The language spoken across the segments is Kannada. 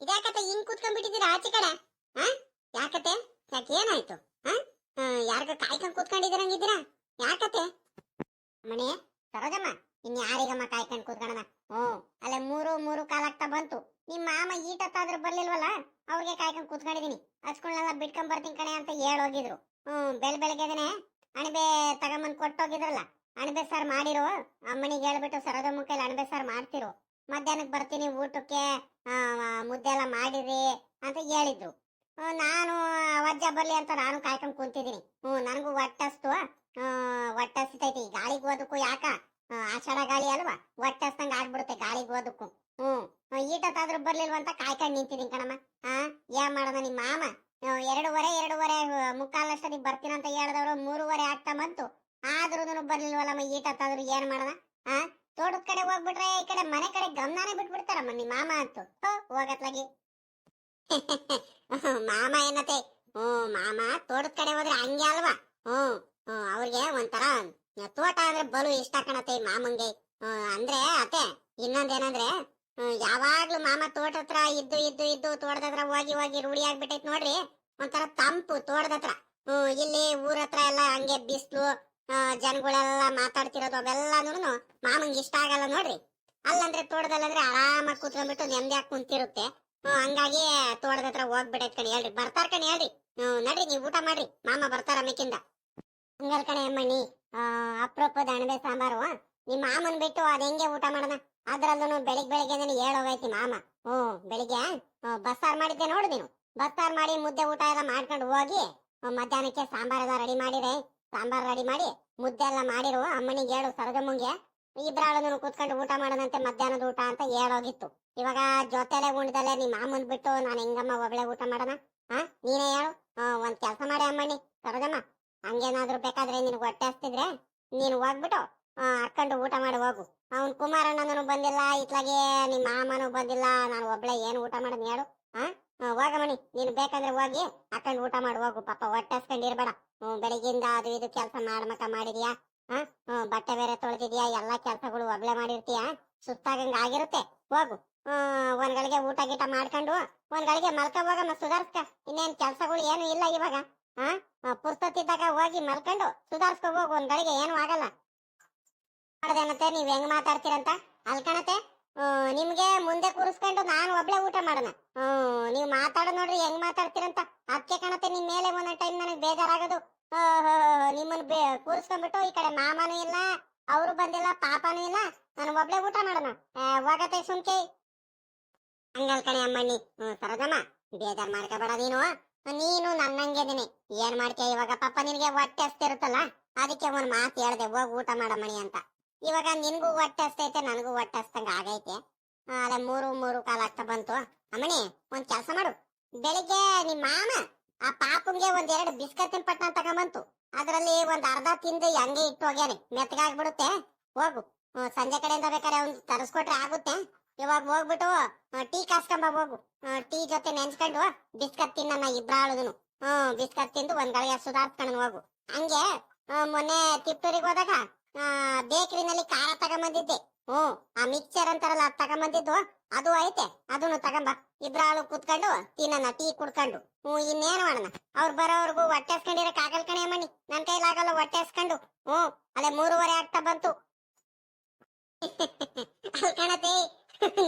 ಇದ್ಯಾಕತ್ತೆ ಹಿಂಗ್ ಕೂತ್ಕೊಂಡ್ಬಿಟ್ಟಿದ್ದೀರಾ ಆಚೆ ಕಡೆ? ಹಾ, ಯಾಕತ್ತೆ? ಯಾಕೆ ಏನಾಯ್ತು? ಹಾ, ಯಾರಿಗ ಕಾಯ್ಕೊಂಡ್ ಕೂತ್ಕೊಂಡಿದ್ದೀರಂಗಿದ್ದೀರಾ? ಯಾಕತ್ತೆ? ಮಣಿ ಸರೋಜಮ್ಮ, ಇನ್ ಯಾರಿಗಮ್ಮ ಕಾಯ್ಕೊಂಡ್ ಕೂತ್ಕೊಳ್ಳೋಣ? ಅಲ್ಲೇ ಮೂರು ಮೂರು ಕಾಲಾಗ್ತಾ ಬಂತು. ನಿಮ್ ಮಾಮ ಈಟತ್ತಾದ್ರೂ ಬರ್ಲಿಲ್ವಲ್ಲ, ಅವ್ರಿಗೆ ಕಾಯ್ಕೊಂಡ್ ಕೂತ್ಕೊಂಡಿದೀನಿ. ಹಚ್ಕೊಂಡ್ನೆಲ್ಲ ಬಿಟ್ಕೊಂಡ್ ಬರ್ತೀನಿ ಕಣೆ ಅಂತ ಹೇಳೋಗಿದ್ರು. ಬೆಳಗ್ಗೆನೆ ಅಣಬೆ ತಗೊಂಬಂದ್ ಕೊಟ್ಟೋಗಿದ್ರಲ್ಲ, ಅಣಬೆ ಸಾರ್ ಮಾಡಿರೋ. ಅಮ್ಮನಿಗೆ ಹೇಳ್ಬಿಟ್ಟು ಸರೋಜಮ್ಮ ಕೈಲಿ ಅಣಬೆ ಸಾರ್ ಮಾಡ್ತಿರು, ಮಧ್ಯಾಹ್ನಕ್ಕೆ ಬರ್ತೀನಿ ಊಟಕ್ಕೆ, ಮುದ್ದೆ ಎಲ್ಲ ಮಾಡಿರಿ ಅಂತ ಹೇಳಿದ್ರು. ನಾನು ವಜ್ಜ ಬರ್ಲಿ ಅಂತ ನಾನು ಕಾಯ್ಕೊಂಡ್ ಕುಂತಿದ್ದೀನಿ. ನನಗೂ ಹೊಟ್ಟಸ್ತು, ಹೊಟ್ಟಸ್ತೈತಿ. ಗಾಳಿಗೆ ಓದಕ್ಕೂ ಯಾಕ, ಆಷಾಢ ಗಾಳಿ ಅಲ್ವಾ, ಹೊಟ್ಟಸ್ತಂಗ ಆಗ್ಬಿಡುತ್ತೆ ಗಾಳಿಗೆ ಓದಕ್ಕೂ. ಈಟತ್ತಾದ್ರೂ ಬರ್ಲಿಲ್ವಂತ ಕಾಯ್ಕೊಂಡ್ ನಿಂತಿದ್ದೀನಿ ಕಣಮ್ಮ. ಏನ್ ಮಾಡೋಣ, ನಿಮ್ಮ ಮಾಮ ಎರಡೂವರೆ ಮುಕ್ಕಾಲಷ್ಟೊತ್ತಿಗೆ ಬರ್ತೀನಿ ಅಂತ ಹೇಳಿದವರು 3:30 ಆಗ್ತಾ ಬಂತು. ಆದ್ರೂ ಬರ್ಲಿಲ್ವಲ್ಲಮ್ಮ, ಈಟತ್ತಾದ್ರೂ ಏನ್ ಮಾಡೋಣ? ತೋಟದ ಕಡೆ ಹೋಗ್ಬಿಟ್ರೆ ಈ ಕಡೆ ಮನೆ ಕಡೆ ಗಮನಾನೇ ಬಿಟ್ಬಿಡ್ತಾರಮ್ಮ ನಿಮ್ಮ ಮಾಮ ಅಂತೂ. ಹೋಗತ್ಲಾಗಿ ಮಾಮ ಏನತ್ತೆ? ಮಾಮ ತೋಟದ ಕಡೆ ಹೋದ್ರೆ ಹಂಗೆ ಅಲ್ವಾ? ಅವ್ರಿಗೆ ಒಂಥರ ತೋಟ ಅಂದ್ರೆ ಬಲು ಇಷ್ಟ ಕಣತ್ತೆ ಮಾಮಂಗೆ. ಅಂದ್ರೆ ಅತ್ತೆ, ಇನ್ನೊಂದೇನಂದ್ರೆ, ಯಾವಾಗ್ಲೂ ಮಾಮ ತೋಟ ಹತ್ರ ಇದ್ದು ತೋಟದ ಹತ್ರ ಹೋಗಿ ರೂಢಿ ಆಗ್ಬಿಟ್ಟೈತ್ ನೋಡ್ರಿ. ಒಂಥರ ತಂಪು ತೋಟದ ಹತ್ರ. ಇಲ್ಲಿ ಊರ ಹತ್ರ ಎಲ್ಲ ಹಂಗೆ ಬಿಸ್ಲು, ಜನಗಳೆಲ್ಲ ಮಾತಾಡ್ತಿರೋದು ಅವೆಲ್ಲಾನು ಮಾಮಂಗೆ ಇಷ್ಟ ಆಗಲ್ಲ ನೋಡ್ರಿ. ಅಲ್ಲಂದ್ರೆ ತೋಟದಲ್ಲಂದ್ರೆ ಆರಾಮಾಗಿ ಕೂತ್ಕೊಂಡ್ಬಿಟ್ಟು ನೆಮ್ಮದಿಯಾಗಿ ಕುಂತಿರುತ್ತೆ. ಹಂಗಾಗಿ ತೋಟದ ಹತ್ರ ಹೋಗ್ಬಿಟ್ಟೈತ್ ಕಣಿ. ಹೇಳ್ರಿ ಬರ್ತಾರ ಕಣಿ, ಹೇಳ್ರಿ. ನಡ್ರಿ ನೀವು ಊಟ ಮಾಡ್ರಿ, ಮಾಮ ಬರ್ತಾರ ಮಿಕ್ಕಿಂದ. ಹಂಗಲ್ ಕಣೆ ಅಮ್ಮಣ್ಣಿ, ಅಪ್ರೂಪದ ಅಣಬೆ ಸಾಂಬಾರು. ನಿಮ್ ಮಾಮನ್ ಬಿಟ್ಟು ಅದ್ ಹೆಂಗೆ ಊಟ ಮಾಡೋಣ? ಅದ್ರಲ್ಲೂ ಬೆಳಿಗ್ಗೆ ಹೇಳೋಗೈತಿ ಮಾಮ. ಬೆಳಿಗ್ಗೆ ಬಸ್ಸಾರ್ ಮಾಡಿದ್ದೆ ನೋಡು ನೀನು. ಬಸ್ಸಾರ್ ಮಾಡಿ ಮುದ್ದೆ ಊಟ ಎಲ್ಲ ಮಾಡ್ಕೊಂಡು ಹೋಗಿ, ಮಧ್ಯಾಹ್ನಕ್ಕೆ ಸಾಂಬಾರ್ ಎಲ್ಲ ರೆಡಿ ಮಾಡಿದೆ. ಸಾಂಬಾರ್ ರೆಡಿ ಮಾಡಿ ಮುದ್ದೆ ಎಲ್ಲ ಮಾಡಿರು. ಅಮ್ಮನಿಗೆ ಹೇಳು, ಸರೋಜಮ್ಮಂಗೆ, ಇಬ್ರಾಳನು ಕೂತ್ಕೊಂಡು ಊಟ ಮಾಡೋಣಂತೆ ಮಧ್ಯಾಹ್ನದ ಊಟ ಅಂತ ಹೇಳೋಗಿತ್ತು. ಇವಾಗ ಜೊತೆಲೆ ಉಣ್ದಲೆ ನಿಮ್ ಮಾಮನ್ ಬಿಟ್ಟು ನಾನು ಹೆಂಗಮ್ಮ ಒಬ್ಳೆ ಊಟ ಮಾಡೋಣ? ನೀನೇ ಹೇಳು. ಒಂದ್ ಕೆಲಸ ಮಾಡಿ ಅಮ್ಮಣ್ಣಿ, ಸರೋಜಮ್ಮ, ಹಂಗೇನಾದ್ರೂ ಬೇಕಾದ್ರೆ ನಿನ್ಗೆ ಹೊಟ್ಟೆ ಹಸ್ತಿದ್ರೆ ನೀನು ಹೋಗ್ಬಿಟ್ಟು ಹಾಕೊಂಡು ಊಟ ಮಾಡಿ ಹೋಗು. ಅವ್ನ್ ಕುಮಾರಣ್ಣನೂ ಬಂದಿಲ್ಲ, ಇತ್ಲಾಗೆ ನಿಮ್ ಮಾಮನೂ ಬಂದಿಲ್ಲ, ನಾನು ಒಬ್ಳೆ ಏನ್ ಊಟ ಮಾಡೋದ್ ಹೇಳು? ಹೋಗಮ್ಮಣಿ, ನೀನು ಬೇಕಂದ್ರೆ ಹೋಗಿ ಹಾಕೊಂಡು ಊಟ ಮಾಡಿ ಹೋಗು. ಪಾಪ ಹೊಟ್ಟೆ ಹಸ್ಕೊಂಡಿರ್ಬೇಡ. ಬೆಳಿಗ್ಗಿಂದ ಅದು ಇದು ಕೆಲಸ ಮಾಡಿದ್ಯಾ? ಬಟ್ಟೆ ಬೇರೆ ತೊಳೆದಿದ್ಯಾ? ಎಲ್ಲಾ ಕೆಲ್ಸಗಳು ಒಬ್ಳೆ ಮಾಡಿರ್ತೀಯ, ಸುಸ್ತಾಗಂಗ ಆಗಿರುತ್ತೆ. ಹೋಗು, ಒಂದ್ಗಳಿಗೆ ಊಟ ಗೀಟ ಮಾಡ್ಕೊಂಡು ಒಂದ್ಗಳಿಗೆ ಮಲ್ಕ ಹೋಗಮ್ಮ, ಸುಧಾರ್ಸ್ಕ. ಇನ್ನೇನ್ ಕೆಲ್ಸಗಳು ಏನು ಇಲ್ಲ ಇವಾಗ. ಪುಸ್ತಕದಾಗ ಹೋಗಿ ಮಲ್ಕೊಂಡು ಸುಧಾರ್ಸ್ಕೊ ಹೋಗು, ಒಂದ್ಗಳಿಗೆ ಏನು ಆಗಲ್ಲ. ಮಾಡದೇನತ್ತೆ ನೀವ್ ಹೆಂಗ್ ಮಾತಾಡ್ತೀರಂತ? ಅಲ್ಕಣತೆ, ನಿಮ್ಗೆ ಮುಂದೆ ಕೂರಿಸ್ಕೊಂಡು ನಾನು ಒಬ್ಳೆ ಊಟ ಮಾಡೋಣ. ನೀವ್ ಮಾತಾಡೋ ನೋಡ್ರಿ ಹೆಂಗ್ ಮಾತಾಡ್ತೀರಂತ. ಅದಕ್ಕೆ ಕಣತೆ ನಿಮ್ ಮೇಲೆ ಒಂದೊಂದ್ ಟೈಮ್ ನನಗೆ ಬೇಜಾರಾಗೋದು. ನಿಮ್ಮನ್ ಕೂರಿಸ್ಕೊಂಡ್ಬಿಟ್ಟು ಈ ಕಡೆ ಮಾಮನೂ ಇಲ್ಲ, ಅವರು ಬಂದಿಲ್ಲ, ಪಾಪನೂ ಇಲ್ಲ, ನಾನು ಒಬ್ಳೆ ಊಟ ಮಾಡೋಣ. ಹೋಗತ್ತೆ ಸುಮ್ಕೆ. ಹಂಗಲ್ ಕಣೆ ಅಮ್ಮಣ್ಣಿ. ಸರೋಜಮ್ಮ, ಬೇಜಾರ್ ಮಾಡ್ಕೋಬೇಡ ನೀನು. ನೀನು ನನ್ನಂಗೆದಿನಿ, ಏನ್ ಮಾಡ್ತೀಯ ಇವಾಗ? ಪಾಪ ನಿನಗೆ ಹೊಟ್ಟೆ ಹಸ್ತಿರುತ್ತಲ್ಲ, ಅದಕ್ಕೆ ಒಂದ್ ಮಾತು ಹೇಳ್ದೆ, ಹೋಗ್ ಊಟ ಮಾಡಮ್ಮಣಿ ಅಂತ. ಇವಾಗ ನಿನ್ಗೂ ಹೊಟ್ಟೆ ಹಸ್ತೈತೆ, ನನಗೂ ಹೊಟ್ಟೆ ಹಸ್ತಂಗ ಆಗೈತೆ. ಅಲ್ಲ ಮೂರು ಕಾಲಾಗ್ತಾ ಬಂತು. ಅಮ್ಮಣಿ, ಒಂದ್ ಕೆಲ್ಸ ಮಾಡು. ಬೆಳಿಗ್ಗೆ ನಿಮ್ ಮಾಮ ಆ ಪಾಪಂಗೆ 1-2 ಬಿಸ್ಕತ್ ಪಟ್ನ ತಗೊಂಬಂತು. ಅದ್ರಲ್ಲಿ ಒಂದ್ ಅರ್ಧ ತಿಂದು ಹಂಗೆ ಇಟ್ಟು ಹೋಗ್ಯಾನೆ, ಮೆತ್ತಗಾಗ್ಬಿಡುತ್ತೆ. ಹೋಗು, ಸಂಜೆ ಕಡೆಯಿಂದ ಬೇಕಾದ್ರೆ ಅವ್ನ್ ತರಿಸ್ಕೊಟ್ರೆ ಆಗುತ್ತೆ. ಇವಾಗ ಹೋಗ್ಬಿಟ್ಟು ಟೀ ಕಾಸ್ಕೊಂಬ ಹೋಗು. ಟೀ ಜೊತೆ ನೆನ್ಸ್ಕೊಂಡು ಬಿಸ್ಕತ್ ತಿನ್ನ ಇಬ್ರಾಳುದನು. ಬಿಸ್ಕತ್ ತಿಂದು ಒಂದ್ಗಳಿಗೆ ಸುಧಾರ್ಸ್ಕೊಂಡು ಹೋಗು. ಹಂಗೆ ಮೊನ್ನೆ ತಿಪ್ಟೂರಿಗೆ ಹೋದಾಗ ಬೇಕರಿನಲ್ಲಿ ಖಾರ ತಗೊಂಬಂದಿದ್ದೆ. ಆ ಮಿಕ್ಸರ್ ಅಂತಾರಲ್ಲ, ಅದ್ ತಗೊಂಬಂದಿದ್ದು, ಅದು ಐತೆ, ಅದನ್ನು ತಗೊಂಬ. ಇಬ್ರಾಳು ಕುತ್ಕೊಂಡು ತಿನ್ನ, ಟೀ ಕುಡ್ಕೊಂಡು. ಇನ್ನೇನ್ ಮಾಡೋಣ, ಅವ್ರು ಬರೋವರೆಗೂ ಹೊಟ್ಟೆ ಹಸ್ಕೊಂಡಿರಕ್ ಆಗಲ್ ಕಣೆ ಮಣಿ, ನನ್ ಕೈಲಾಗಲ್ಲ ಹೊಟ್ಟೆ ಹಸ್ಕೊಂಡು. ಅಲ್ಲೇ 3:30 ಆಗ್ತಾ ಬಂತು. ಅಲ್ಕಣತೆ,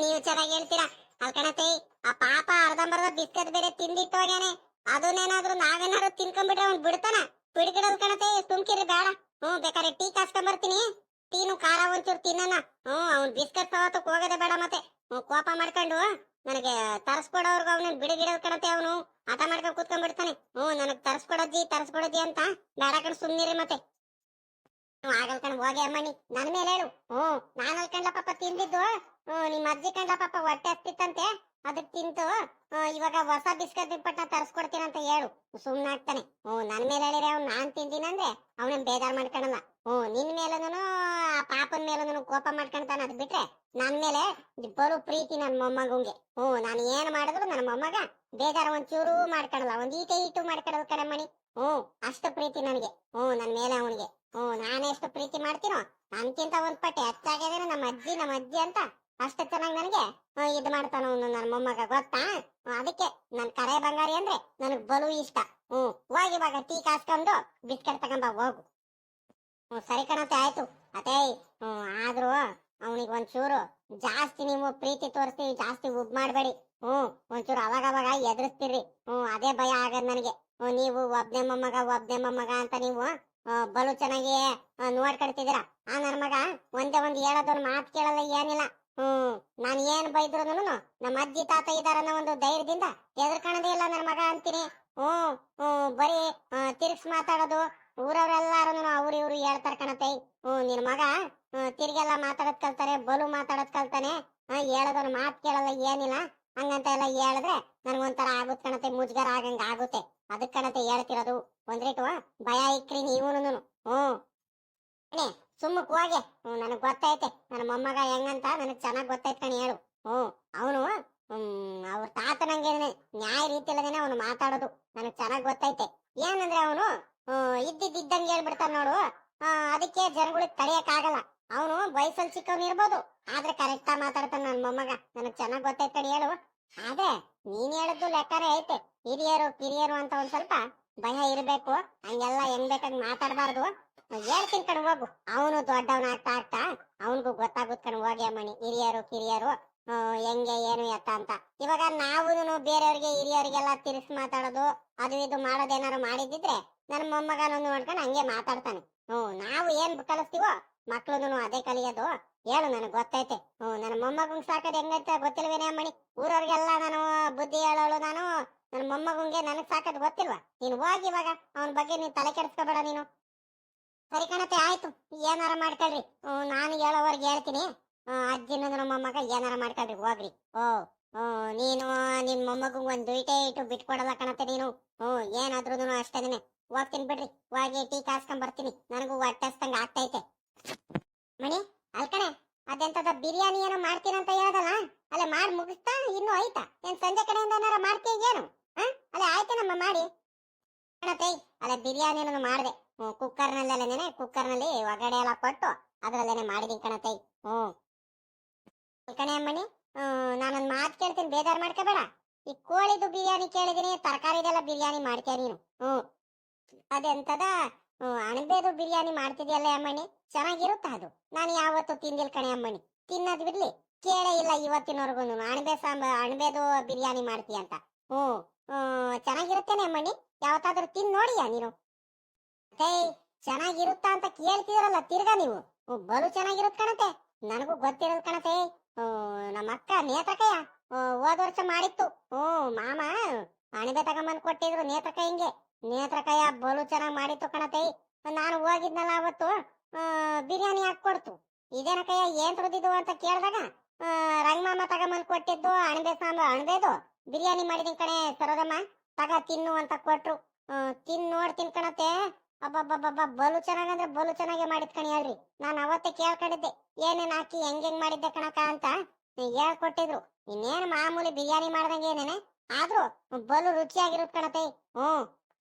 ನೀವು ಚೆನ್ನಾಗಿ ಹೇಳ್ತೀರಾ. ಅಲ್ಕಣತೆ, ಆ ಪಾಪ ಅರ್ಧಂಬರ್ಧ ಬಿಸ್ಕತ್ ಬೇರೆ ತಿಂದಿಟ್ಟು ಹೋಗ್ಯಾನೆ. ಅದನ್ನೇನಾದ್ರೂ ನಾವೇನಾದ್ರು ತಿನ್ಕೊಂಡ್ಬಿಟ್ರೆ ಅವ್ನ್ ಬಿಡ್ತಾನ? ಬಿಡ್ಗಿಡಲ್ ಕಣತೆ, ಸುಮ್ಕಿರಿ ಬೇಡ. ಬೇಕಾದ್ರೆ ಟೀ ಕಾಸ್ಕೊಂಬರ್ತೀನಿ, ಟೀನು ಖಾರ ಒಂಚೂರು ತಿನ್ನಣ. ಅವ್ನ್ ಬಿಸ್ಕತ್ ಸವತ್ತಕ್ ಹೋಗೋದೇ ಬೇಡ. ಮತ್ತೆ ಕೋಪ ಮಾಡ್ಕೊಂಡು ನನಗೆ ತರ್ಸ್ಕೊಡೋರ್ಗು ಅವನ ಬಿಡಗಿಡಲ್ ಕಣತೆ. ಅವನು ಆಟ ಮಾಡ್ಕೊಂಡು ಕೂತ್ಕೊಂಡ್ಬಿಡ್ತಾನೆ. ನನಗ್ ತರ್ಸ್ಕೊಡಜ್ಜಿ ಅಂತ ಬೇಡ ಕಣ್, ಸುಮ್ನಿರಿ. ಮತ್ತೆ ಆಗಲ್ ಕಣ್, ಹೋಗಿ ಅಮ್ಮಣ್ಣಿ, ನನ್ ಮೇಲೆ ಹೇಳು. ನಾನ್ ಅಲ್ಕಂಡ್ಲ ಪಾಪ ತಿಂದಿದ್ದು. ನಿಮ್ ಅಜ್ಜಿ ಕಂಡ್ಲ ಪಾಪ ಹೊಟ್ಟೆ ಹಸ್ತಿತ್ತಂತೆ, ಅದಕ್ ತಿಂತು ಇವಾಗ ಹೊಸ ಬಿಸ್ಕತ್ ಪಟ್ನ ತರ್ಸ್ಕೊಡ್ತೀನಂತ ಹೇಳು. ಸುಮ್ನಾಗ್ತಾನೆ. ನನ್ ಮೇಲೆ ಹೇಳಿದ್ರೆ ಅವ್ನು ನಾನ್ ತಿಂದಿನಂದ್ರೆ ಅವನೇನ್ ಬೇಜಾರ್ ಮಾಡ್ಕೊಳಲ್ಲ. ನಿನ್ ಮೇಲೂ ಆ ಪಾಪನ್ ಮೇಲೂ ಕೋಪ ಮಾಡ್ಕೊಂತಾನ. ಅದ್ ಬಿಟ್ರೆ ನನ್ ಮೇಲೆ ಬರು ಪ್ರೀತಿ ನನ್ ಮೊಮ್ಮಗಂಗೆ. ನಾನು ಏನ್ ಮಾಡಿದ್ರು ನನ್ನ ಮೊಮ್ಮಗ ಬೇಜಾರ ಒಂಚೂರು ಮಾಡ್ಕೊಳಲ್ಲ, ಒಂದ್ ಈಟು ಮಾಡ್ಕೊಳಲ್ ಕಡೆ ಮಣಿ. ಅಷ್ಟು ಪ್ರೀತಿ ನನಗೆ, ನನ್ ಮೇಲೆ ಅವನಿಗೆ. ನಾನೆಷ್ಟು ಪ್ರೀತಿ ಮಾಡ್ತೀನೋ ನನ್ಕಿಂತ ಒಂದ್ ಪಟ್ಟೆ ಹೆಚ್ಚಾಗ್ಯದೇನೋ ನಮ್ಮ ಅಜ್ಜಿ ಅಂತ ಅಷ್ಟು ಚೆನ್ನಾಗಿ ನನಗೆ ಇದು ಮಾಡ್ತಾನ ಅವನು ನನ್ನ ಮೊಮ್ಮಗ ಗೊತ್ತಾ. ಅದಕ್ಕೆ ನನ್ ಕರೆ ಬಂಗಾರಿ ಅಂದ್ರೆ ನನಗ್ ಬಲು ಇಷ್ಟ. ಹೋಗಿ ಇವಾಗ ಟೀ ಕಾಸ್ಕೊಂಡು ಬಿಸ್ಕೆಟ್ ತಗೊಂಬ ಹೋಗು. ಸರಿ ಕಣತೆ ಆಯ್ತು ಅತೇ. ಆದ್ರೂ ಅವನಿಗೆ ಒಂಚೂರು ಜಾಸ್ತಿ ನೀವು ಪ್ರೀತಿ ತೋರಿಸ್ತೀವಿ, ಜಾಸ್ತಿ ಉಬ್ ಮಾಡಬೇಡಿ. ಒಂಚೂರು ಅವಾಗ ಅವಾಗ ಎದುರಿಸ್ತೀರಿ. ಅದೇ ಭಯ ಆಗದ್ ನನಗೆ. ನೀವು ಒಬ್ನೇ ಮೊಮ್ಮಗ ಅಂತ ನೀವು ಬಲು ಚೆನ್ನಾಗಿ ನೋಡ್ಕೊಳ್ತಿದ್ದೀರಾ. ಆ ನನ್ ಮಗ ಒಂದೇ ಒಂದ್ ಹೇಳೋದೊಂದು ಮಾತು ಕೇಳಲ್ಲ, ಏನಿಲ್ಲ. ನಾನ್ ಏನ್ ಬೈದ್ರು ನಮ್ಮ ಅಜ್ಜಿ ತಾತ ಇದಾರನ್ನ ಒಂದು ಧೈರ್ಯದಿಂದ ಎದುರ್ಕೊಳ್ಳೋದೇ ಇಲ್ಲ ನನ್ ಮಗ ಅಂತೀನಿ. ಬರೀ ತಿರ್ಗ್ಸ್ ಮಾತಾಡೋದು, ಊರವ್ರೆಲ್ಲಾರು ಅವ್ರು ಇವ್ರು ಹೇಳ್ತಾರ ಕಣತೈ. ನಿನ್ ಮಗ ತಿರ್ಗೆಲ್ಲ ಮಾತಾಡೋದ್ ಕಲ್ತಾನೆ, ಬಲು ಮಾತಾಡೋದ್ ಕಲ್ತಾನೆ. ಹೇಳೋದೊಂದು ಮಾತು ಕೇಳಲ್ಲ, ಏನಿಲ್ಲ. ಹಂಗಂತ ಎಲ್ಲ ಹೇಳಿದ್ರೆ ನನ್ಗೊಂಥರ ಆಗುತ್ತೆ ಕಣತೆ, ಮುಜ್ಗರ ಆಗಂಗ ಆಗುತ್ತೆ. ಅದಕ್ ಕಣತೆ ಹೇಳ್ತಿರೋದು. ಒಂದ್ರಿಟ್ಟು ಭಯ ಇಕ್ರಿ ನೀವುನು. ಸುಮ್ಮಕ್ ಹೋಗೆ. ನನಗ್ ಗೊತ್ತೈತೆ ನನ್ನ ಮೊಮ್ಮಗ ಹೆಂಗಂತ ನನಗ್ ಚೆನ್ನಾಗ್ ಗೊತ್ತೈತ್ ಕಣಿ. ಹೇಳು. ಅವನು ಅವ್ರ ತಾತನಂಗೆ ನ್ಯಾಯ ರೀತಿಯಲ್ಲದೇನೆ ಅವನು ಮಾತಾಡೋದು ನನಗ್ ಚೆನ್ನಾಗ್ ಗೊತ್ತೈತೆ. ಏನಂದ್ರೆ ಅವನು ಇದ್ದಂಗೆ ಹೇಳ್ಬಿಡ್ತಾನ ನೋಡು. ಅದಕ್ಕೆ ಜನಗಳಿಗೆ ತಡೆಯಕ್ ಆಗಲ್ಲ. ಅವನು ವಯಸ್ಸಲ್ಲಿ ಚಿಕ್ಕವನು ಇರ್ಬೋದು, ಆದ್ರೆ ಕರೆಕ್ಟ್ ಮಾತಾಡ್ತಾನ ನನ್ ಮೊಮ್ಮಗ. ನನಗ್ ಚೆನ್ನಾಗ್ ಗೊತ್ತೈತ್ ಕಣಿ. ಹೇಳು. ಆದ್ರೆ ನೀನ್ ಹೇಳಿದ್ದು ಲೆಕ್ಕನೇ ಐತೆ. ಹಿರಿಯರು ಕಿರಿಯರು ಅಂತ ಒಂದ್ ಸ್ವಲ್ಪ ಭಯ ಇರ್ಬೇಕು. ಹಂಗೆಲ್ಲ ಹೆಂಗ್ ಬೇಕಾಗ್ ಮಾತಾಡಬಾರ್ದು. ಹೇಳ್ತೀನಿ ಕಣ್ ಹೋಗು. ಅವನು ದೊಡ್ಡವನ ಆಗ್ತಾ ಆಗ್ತಾ ಅವನಿಗೂ ಗೊತ್ತಾಗುತ್ತೆ ಕಣ್ ಹೋಗಿ ಅಮ್ಮಣಿ. ಹಿರಿಯರು ಕಿರಿಯರು ಹೆಂಗೆ ಏನು ಎತ್ತ ಅಂತ. ಇವಾಗ ನಾವು ಬೇರೆಯವ್ರಿಗೆ ಹಿರಿಯರಿಗೆಲ್ಲ ತಿರ್ಸ್ ಮಾತಾಡೋದು ಅದು ಇದು ಮಾಡೋದೇನಾರು ಮಾಡಿದಿದ್ರೆ ನನ್ನ ಮೊಮ್ಮಗನೊಂದು ನೋಡ್ಕೊಂಡು ಹಂಗೆ ಮಾತಾಡ್ತಾನೆ. ನಾವು ಏನ್ ಕಲಿಸ್ತೀವೋ ಮಕ್ಳು ಅದೇ ಕಲಿಯೋದು. ಹೇಳು. ನನಗ್ ಗೊತ್ತೈತೆ. ನನ್ನ ಮೊಮ್ಮಗಂಗ್ ಸಾಕೋದು ಹೆಂಗೈತೆ ಗೊತ್ತಿಲ್ವೇನೆ ಅಮ್ಮಣಿ. ಊರವ್ರಿಗೆಲ್ಲ ನಾನು ಬುದ್ಧಿ ಹೇಳೋಳು ನಾನು. ನನ್ನ ಮೊಮ್ಮಗಂಗೆ ನನಗ್ ಸಾಕೋದು ಗೊತ್ತಿಲ್ವಾ? ನೀನು ಹೋಗಿ ಇವಾಗ ಅವನ ಬಗ್ಗೆ ನೀನ್ ತಲೆ ಕೆಡಿಸ್ಕೋಬೇಡ ನೀನು. ಸರಿ ಕಣತೆ ಆಯ್ತು, ಏನಾರ ಮಾಡ್ಕೊಳ್ರಿ. ನಾನು ಹೇಳೋವರ್ಗೆ ಹೇಳ್ತೀನಿ. ಅಜ್ಜಿನ ನಮ್ಮ ಮೊಮ್ಮಗ ಏನಾರ ಮಾಡ್ಕೊಳ್ರಿ ಹೋಗ್ರಿ. ನೀನು ನಿಮ್ ಮೊಮ್ಮಗ ಒಂದ್ ಇಟ್ಟು ಬಿಟ್ಕೊಡಲ್ಲ ಕಣತೆ ನೀನು. ಏನಾದ್ರೂ ಅಷ್ಟೇನೆ. ಹೋಗ್ತೀನಿ ಬಿಡ್ರಿ. ಹೋಗಿ ಟೀ ಕಾಸ್ಕೊಂಡ್ ಬರ್ತೀನಿ. ನನಗೂ ಹೊಟ್ಟೆ ಹಸ್ದಂಗ ಆಗ್ತೈತೆ. ಮಣಿ ಅಲ್ಕಣೆ, ಅದೆಂತದ ಬಿರಿಯಾನಿ ಏನೋ ಮಾಡ್ತೀನಂತ ಹೇಳದಲ್ಲ, ಅಲ್ಲೇ ಮಾಡಿ ಮುಗಿಸ್ತಾ ಇನ್ನೂ ಆಯ್ತಾ? ಏನ್ ಸಂಜೆ ಕಡೆಯಿಂದ ಏನಾರ ಮಾಡ್ತೀಯ ಏನು? ಅಲ್ಲೇ ಆಯ್ತೇನಮ್ಮ ಮಾಡಿ ಕಣತೆ. ಅಲ್ಲೇ ಬಿರಿಯಾನಿನೂ ಮಾಡಿದೆ. ಕುಕ್ಕರ್ನಲ್ಲಿ ಒಗಡೆ ಎಲ್ಲ ಕೊಟ್ಟು ಅದ್ರಲ್ಲೇನೆ ಮಾಡಿದೀನಿ ಕಣತೈ. ಕಣೆ ಅಮ್ಮಣಿ, ನಾನೊಂದ್ ಮಾತು ಕೇಳ್ತೀನಿ, ಬೇಜಾರ್ ಮಾಡ್ಕೋಬೇಡ. ಈ ಕೋಳಿದು ಬಿರಿಯಾನಿ ಕೇಳಿದೀನಿ, ತರಕಾರಿದೆಲ್ಲ ಬಿರಿಯಾನಿ ಮಾಡ್ತೀಯ ನೀನು. ಅದೆಂತದ ಅಣಬೆದು ಬಿರಿಯಾನಿ ಮಾಡ್ತಿದ್ಯಲ್ಲ ಅಮ್ಮಣಿ, ಚೆನ್ನಾಗಿರುತ್ತ ಅದು? ನಾನು ಯಾವತ್ತು ತಿಂದಿಲ್ ಕಣೆ ಅಮ್ಮಣಿ. ತಿನ್ನದ್ ಬಿಡ್ಲಿ, ಕೇಳೇ ಇಲ್ಲ ಇವತ್ತಿನವರೆಗೂ ಅಣಬೆದು ಬಿರಿಯಾನಿ ಮಾಡ್ತೀಯ ಅಂತ. ಚೆನ್ನಾಗಿರುತ್ತೇನೆ ಅಮ್ಮಣಿ, ಯಾವತ್ತಾದ್ರೂ ತಿನ್ ನೋಡಿಯಾ ನೀನು? ಚೆನ್ನಾಗಿರುತ್ತಾ ಅಂತ ಕೇಳ್ತಿದ್ರಲ್ಲ ತಿರ್ಗಾ ನೀವು. ಬಲು ಚೆನ್ನಾಗಿರುತ್ತ ಕಣತೆ. ನನಗೂ ಗೊತ್ತಿರೋದ್ ಕಣತೆ. ನಮ್ಮ ಅಕ್ಕ ನೇತ್ರಕಯ್ಯ ಹೋದ ವರ್ಷ ಮಾಡಿತ್ತು. ಮಾಮ ಅಣಬೆ ತಗೊಂಬಂದ್ ಕೊಟ್ಟಿದ್ರು ನೇತ್ರಕಯ್ಯಂಗೆ. ನೇತ್ರಕಯ್ಯ ಬಲು ಚೆನ್ನಾಗ್ ಮಾಡಿತ್ತು ಕಣತೆ. ನಾನು ಹೋಗಿದ್ನಲ್ಲ ಅವತ್ತು, ಬಿರಿಯಾನಿ ಹಾಕೊಡ್ತು. ಇದೇನಕಯ್ಯ ಏನ್ ತುಳಿದಿದ್ದು ಅಂತ ಕೇಳಿದಾಗ ರಂಗಮಾಮ ತಗೊಂಬಂದ್ ಕೊಟ್ಟಿದ್ದು ಅಣಬೆದು ಬಿರಿಯಾನಿ ಮಾಡಿದೀನಿ ಕಣೆ ಸರೋದಮ್ಮ, ತಗ ತಿನ್ನು ಅಂತ ಕೊಟ್ರು. ನೋಡ್ತೀನಿ ಕಣತೆ. ಅಬ್ಬಬ್ಬಬ್ಬ ಬಲು ಚೆನ್ನಾಗಂದ್ರೆ ಬಲು ಚೆನ್ನಾಗಿ ಮಾಡಿದ್ ಕಣಿ. ಹೇಳ್ರಿ, ನಾನು ಅವತ್ತೇ ಕೇಳ್ಕೊಂಡಿದ್ದೆ ಏನೇನ್ ಹಾಕಿ ಹೆಂಗ್ ಮಾಡಿದ್ದೆ ಕಣಕ ಅಂತ ಹೇಳ್ಕೊಟ್ಟಿದ್ರು. ಇನ್ನೇನು ಮಾಮೂಲಿ ಬಿರಿಯಾನಿ ಮಾಡ್ದಂಗೆ ಏನೇನೆ, ಆದ್ರೂ ಬಲು ರುಚಿಯಾಗಿರುತ್ ಕಣತೆ.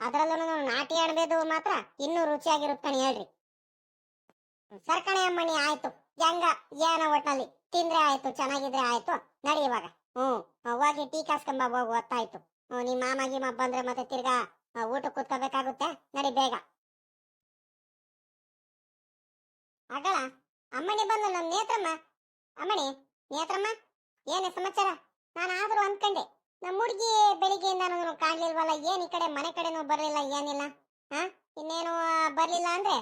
ಅದ್ರಲ್ಲೂ ನಾಟಿ ಅಣಬೆದು ಮಾತ್ರ ಇನ್ನೂ ರುಚಿಯಾಗಿರುತ್ ಕಣಿ. ಹೇಳ್ರಿ. ಸರ್ಕಣೆ ಅಮ್ಮಣಿ ಆಯ್ತು, ಹೆಂಗ ಏನ ಒಟ್ನಲ್ಲಿ ತಿಂದ್ರೆ ಆಯ್ತು, ಚೆನ್ನಾಗಿದ್ರೆ ಆಯ್ತು. ನಡಿ ಇವಾಗ. ಹೋಗಿ ಟೀ ಕಾಸ್ಕೊಂಬ ಹೋಗು, ಹೊತ್ತಾಯ್ತು. ನಿಮ್ ಮಾಮ ಬಂದ್ರೆ ಮತ್ತೆ ತಿರ್ಗಾ ಊಟ ಕೂತ್ಕೋಬೇಕಾಗುತ್ತೆ. ನಡಿ ಬೇಗ. ಅಗಳ ಅಮ್ಮಣಿ ಬಂದು ನಮ್ ನೇತ್ರಮ್ಮ. ಅಮ್ಮಣಿ, ನೇತ್ರಮ್ಮ, ಏನೇ ಸಮಾಚಾರ? ನಾನು ಆದ್ರೂ ಅನ್ಕಂಡೆ ನಮ್ಮ ಹುಡುಗಿ ಬೆಳಿಗ್ಗೆಯಿಂದ ನಾನು ಕಾಣ್ಲಿಲ್ವಲ್ಲ, ಏನ್ ಈ ಕಡೆ ಮನೆ ಕಡೆನೂ ಬರ್ಲಿಲ್ಲ, ಏನಿಲ್ಲ. ಇನ್ನೇನು ಬರ್ಲಿಲ್ಲ ಅಂದ್ರೆ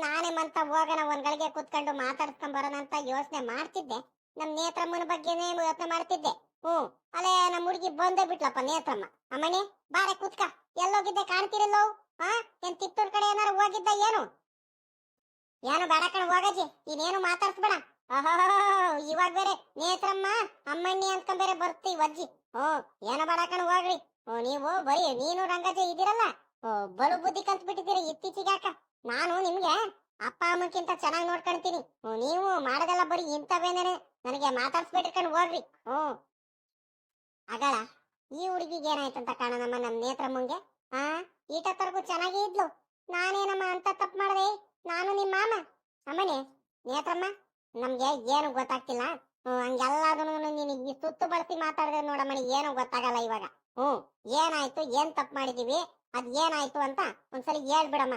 ನಾನೇ ಮಂತ ಹೋಗೋಣ, ಒಂದ್ ಗಳಿಗೆ ಕೂತ್ಕೊಂಡು ಮಾತಾಡ್ಸ್ಕೊಂಡ್ ಬರೋಣ ಅಂತ ಯೋಚನೆ ಮಾಡ್ತಿದ್ದೆ. ನಮ್ ನೇತ್ರಮ್ಮನ ಬಗ್ಗೆನೇ ಯೋಚನೆ ಮಾಡ್ತಿದ್ದೆ. ಅಲ್ಲೇ ನಮ್ಮ ಹುಡುಗಿ ಬಂದೇ ಬಿಟ್ಲಪ್ಪ ನೇತ್ರಮ್ಮ. ಅಮ್ಮಣಿ ಬಾರೆ ಕೂತ್ಕ. ಎಲ್ಲೋಗಿದ್ದೆ ಕಾಣ್ತಿರಲ್ಲೋ? ಏನ್ ತಿಪ್ಪೂರ್ ಕಡೆ ಏನಾರು ಹೋಗಿದ್ದ ಏನು? ಏನು ಬೇಡ ಕಣ ಹೋಗಜ್ಜಿ, ಇನ್ನೇನು ಮಾತಾಡ್ಸ್ಬೇಡ. ಇವಾಗ ಬೇರೆ ನೇತ್ರಮ್ಮ ಅಮ್ಮಣ್ಣಿ ಅನ್ಕೊಂಡ್ ಬೇರೆ ಬರ್ತೀವಿ ಅಜ್ಜಿ. ಏನು ಬೇಡ ಕಣ ಹೋಗ್ರಿ. ನೀವು ಬರೀ ನೀನು ರಂಗಜ್ಜಿ ಇದ್ದೀರಲ್ಲ, ಬಲು ಬುದ್ಧಿ ಕಲ್ತ್ ಬಿಟ್ಟಿದ್ದೀರಿ ಇತ್ತೀಚಿಗಾಕ. ನಾನು ನಿಮ್ಗೆ ಅಪ್ಪ ಅಮ್ಮಕ್ಕಿಂತ ಚೆನ್ನಾಗಿ ನೋಡ್ಕೊಂತೀನಿ. ನೀವು ಮಾಡೋದೆಲ್ಲ ಬರೀ ಇಂಥವೇನೇನೆ, ನನಗೆ ಮಾತಾಡ್ಸ್ಬೇಡ್ರಿ ಕಣ್ ಹೋಗ್ರಿ. ಅಗಳ ಈ ಹುಡುಗಿಗೆ ಏನಾಯ್ತಂತ ಕಾಣನಮ್ಮ ನಮ್ ನೇತ್ರಮ್ಮಂಗೆ. ಈಟತ್ತರ್ಗು ಚೆನ್ನಾಗೇ ಇದ್ಲು. ನಾನೇನಮ್ಮ ಅಂತ ತಪ್ಪು ಮಾಡಿದೆ? ನಾನು ನಿಮ್ಮ ಮಾಮ. ಅಮ್ಮನೇ ನೇತ್ರಮ್ಮ, ನಮ್ಗೆ ಏನು ಗೊತ್ತಾಗ್ತಿಲ್ಲ. ಹಂಗೆಲ್ಲಾದ್ರೂ ನೀನು ಈ ಸುತ್ತು ಬಳಸಿ ಮಾತಾಡಿದ್ರೆ ನೋಡಮ್ಮಣಿ ಏನು ಗೊತ್ತಾಗಲ್ಲ ಇವಾಗ. ಹ್ಮ್ ಏನಾಯ್ತು, ಏನ್ ತಪ್ಪು ಮಾಡಿದೀವಿ, ಅದ್ ಏನಾಯ್ತು ಅಂತ ಒಂದ್ಸಲಿ ಹೇಳ್ಬಿಡಮ್ಮ.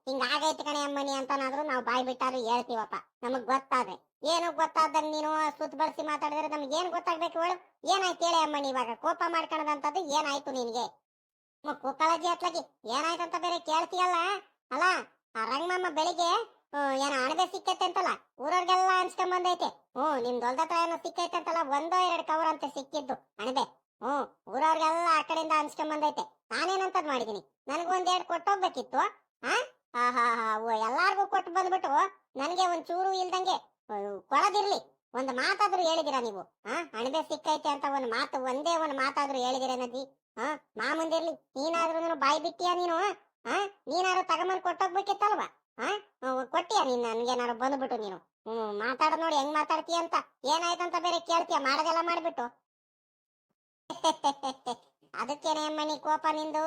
ಹಿಂಗ ಆಗೈತಿ ಕಣೆ ಅಮ್ಮನಿ ಅಂತನಾದ್ರೂ ನಾವು ಬಾಯ್ ಬಿಟ್ಟಾದ್ರೂ ಹೇಳ್ತೀವಪ್ಪ, ನಮಗ್ ಗೊತ್ತಾದ್ರೆ. ಏನು ಗೊತ್ತಾದಂಗ ನೀನು ಸುತ್ತ ಬಳಸಿ ಮಾತಾಡಿದ್ರೆ ನಮ್ಗೆ ಏನ್ ಗೊತ್ತಾಗ್ಬೇಕು ಹೇಳು? ಏನಾಯ್ತು ಹೇಳಿ ಅಮ್ಮನಿ, ಇವಾಗ ಕೋಪ ಮಾಡ್ಕೊಳದಂತದ್ದು ಏನಾಯ್ತು ನಿನ್ಗೆ? ಕುಕ್ಕಳಜ್ಜಿ ಅತ್ಲಾಗಿ ಏನಾಯ್ತಂತ ಬೇರೆ ಕೇಳ್ತೀಯಲ್ಲ. ಅಲ್ಲ ಆ ರಂಗಮ್ಮ ಬೆಳಿಗ್ಗೆ ಏನೋ ಅಣಬೆ ಸಿಕ್ಕೈತೆ ಅಂತಲ್ಲ, ಊರವ್ರಿಗೆಲ್ಲ ಅನ್ಸ್ಕೊಂಡ್ ಬಂದೈತೆ. ನಿಮ್ದು ಹೊಲ್ದತ್ರ ಏನೋ ಸಿಕ್ಕೈತೆ ಅಂತಲ್ಲ, 1-2 ಕವರ್ ಅಂತೆ ಸಿಕ್ಕಿದ್ದು ಅಣಬೆ. ಊರವ್ರಿಗೆಲ್ಲ ಆ ಕಡೆಯಿಂದ ಅನ್ಸ್ಕೊಂಡ್ ಬಂದೈತೆ. ನಾನೇನಂತದ್ ಮಾಡಿದೀನಿ, ನನಗೊಂದೆರಡು ಕೊಟ್ಟೋಗ್ಬೇಕಿತ್ತು. ಎಲ್ಲಾರ್ಗು ಕೊಟ್ಟು ಬಂದ್ಬಿಟ್ಟು ನನ್ಗೆ ಒಂದ್ ಚೂರು ಇಲ್ದಂಗೆ ಕೊಡದಿರ್ಲಿ. ಒಂದ್ ಮಾತಾದ್ರೂ ಹೇಳಿದಿರಾ ನೀವು? ಅಣಬೆ ಸಿಕ್ಕೈತೆ ಅಂತ ಒಂದೇ ಒಂದ್ ಮಾತಾದ್ರೂ ಹೇಳಿದಿರ ನದಿ? ಮಾಮಂದಿರ್ಲಿ, ನೀನಾದ್ರೂ ಬಾಯಿ ಬಿಟ್ಟಿಯಾ ನೀನು? ನೀನಾದ್ರು ತಗೊಂಬಂದ್ ಕೊಟ್ಟೋಗ್ಬೇಕಿತ್ತಲ್ವಾ? ಕೊಟ್ಟಿಯಾ ನೀನ್ ನನ್ಗೇನಾರು ಬಂದ್ಬಿಟ್ಟು ನೀನು? ಮಾತಾಡ ನೋಡಿ ಹೆಂಗ್ ಮಾತಾಡ್ತೀಯ ಅಂತ. ಏನಾಯ್ತಂತ ಬೇರೆ ಕೇಳ್ತೀಯ ಮಾಡದೆಲ್ಲ ಮಾಡ್ಬಿಟ್ಟು. ಅದಕ್ಕೇನೆ ಅಮ್ಮನಿ ಕೋಪ ನಿಂದು?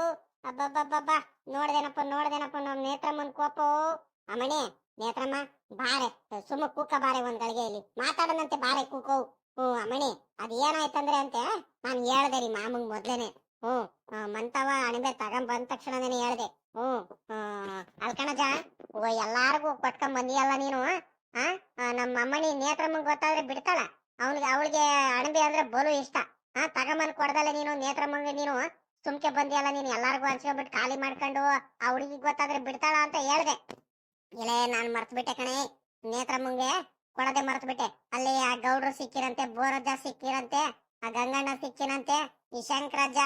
ಅಬ್ಬಬ್ಬಬ್ಬ, ನೋಡ್ದೇನಪ್ಪ ನಮ್ ನೇತ್ರಮ್ಮನ್ ಕೋಪ. ಅಮ್ಮಣಿ ನೇತ್ರಮ್ಮ ಬಾರೆ, ಸುಮ್ಮ ಕೂಕ ಬಾರೆ ಒಂದ್ ಗಳಿಗೆ ಇಲ್ಲಿ ಮಾತಾಡನಂತೆ, ಬಾರೆ ಕೂಕೋ. ಅಮ್ಮಣಿ ಅದ್ ಏನಾಯ್ತಂದ್ರೆ ಅಂತೆ ನಾನ್ ಹೇಳ್ದೆ ರೀ ಮಾಮಂಗ್ ಮೊದ್ಲೇನೆ. ಮಂತವ ಅಣಬೆ ತಗೊಂಡ್ ಬಂದ ತಕ್ಷಣನೇ ಹೇಳ್ದೆ. ಅಲ್ಕಣಜ, ಎಲ್ಲಾರ್ಗು ಕೊಟ್ಕೊಂಡ್ ಬಂದಿಯಲ್ಲ ನೀನು. ನಮ್ಮ ಅಮ್ಮನಿ ನೇತ್ರಮ್ಮಂಗ್ ಗೊತ್ತಾದ್ರೆ ಬಿಡ್ತಾಳ? ಅವಳಿಗೆ ಅಣಬೆ ಅಂದ್ರೆ ಬಲು ಇಷ್ಟ. ತಗೊಂಬಂದ್ ಕೊಡ್ದಲ್ಲ ನೀನು ನೇತ್ರಮ್ಮಂಗೆ ನೀನು ಸುಮ್ಕೆ ಬಂದಿಯಲ್ಲ ನೀನು, ಎಲ್ಲಾರ್ಗು ಹಂಚ್ಕೊಂಡ್ಬಿಟ್ಟು ಖಾಲಿ ಮಾಡ್ಕೊಂಡು ಆ ಹುಡುಗಿ ಗೊತ್ತಾದ್ರೆ ಬಿಡ್ತಾಳ ಅಂತ ಹೇಳ್ದೆ. ಇಲ್ಲೇ ನಾನ್ ಮರ್ತ್ ಬಿಟ್ಟೆ ಕಣೆ, ನೇತ್ರಮ್ಮಂಗೆ ಕೊಡದೆ ಮರ್ತ್ ಬಿಟ್ಟೆ. ಅಲ್ಲಿ ಆ ಗೌಡ್ರು ಸಿಕ್ಕಿರಂತೆ, ಬೋರಜ್ಜ ಸಿಕ್ಕಿರಂತೆ, ಆ ಗಂಗಣ್ಣ ಸಿಕ್ಕಿನಂತೆ, ಈ ಶಂಕರಜ್ಜ,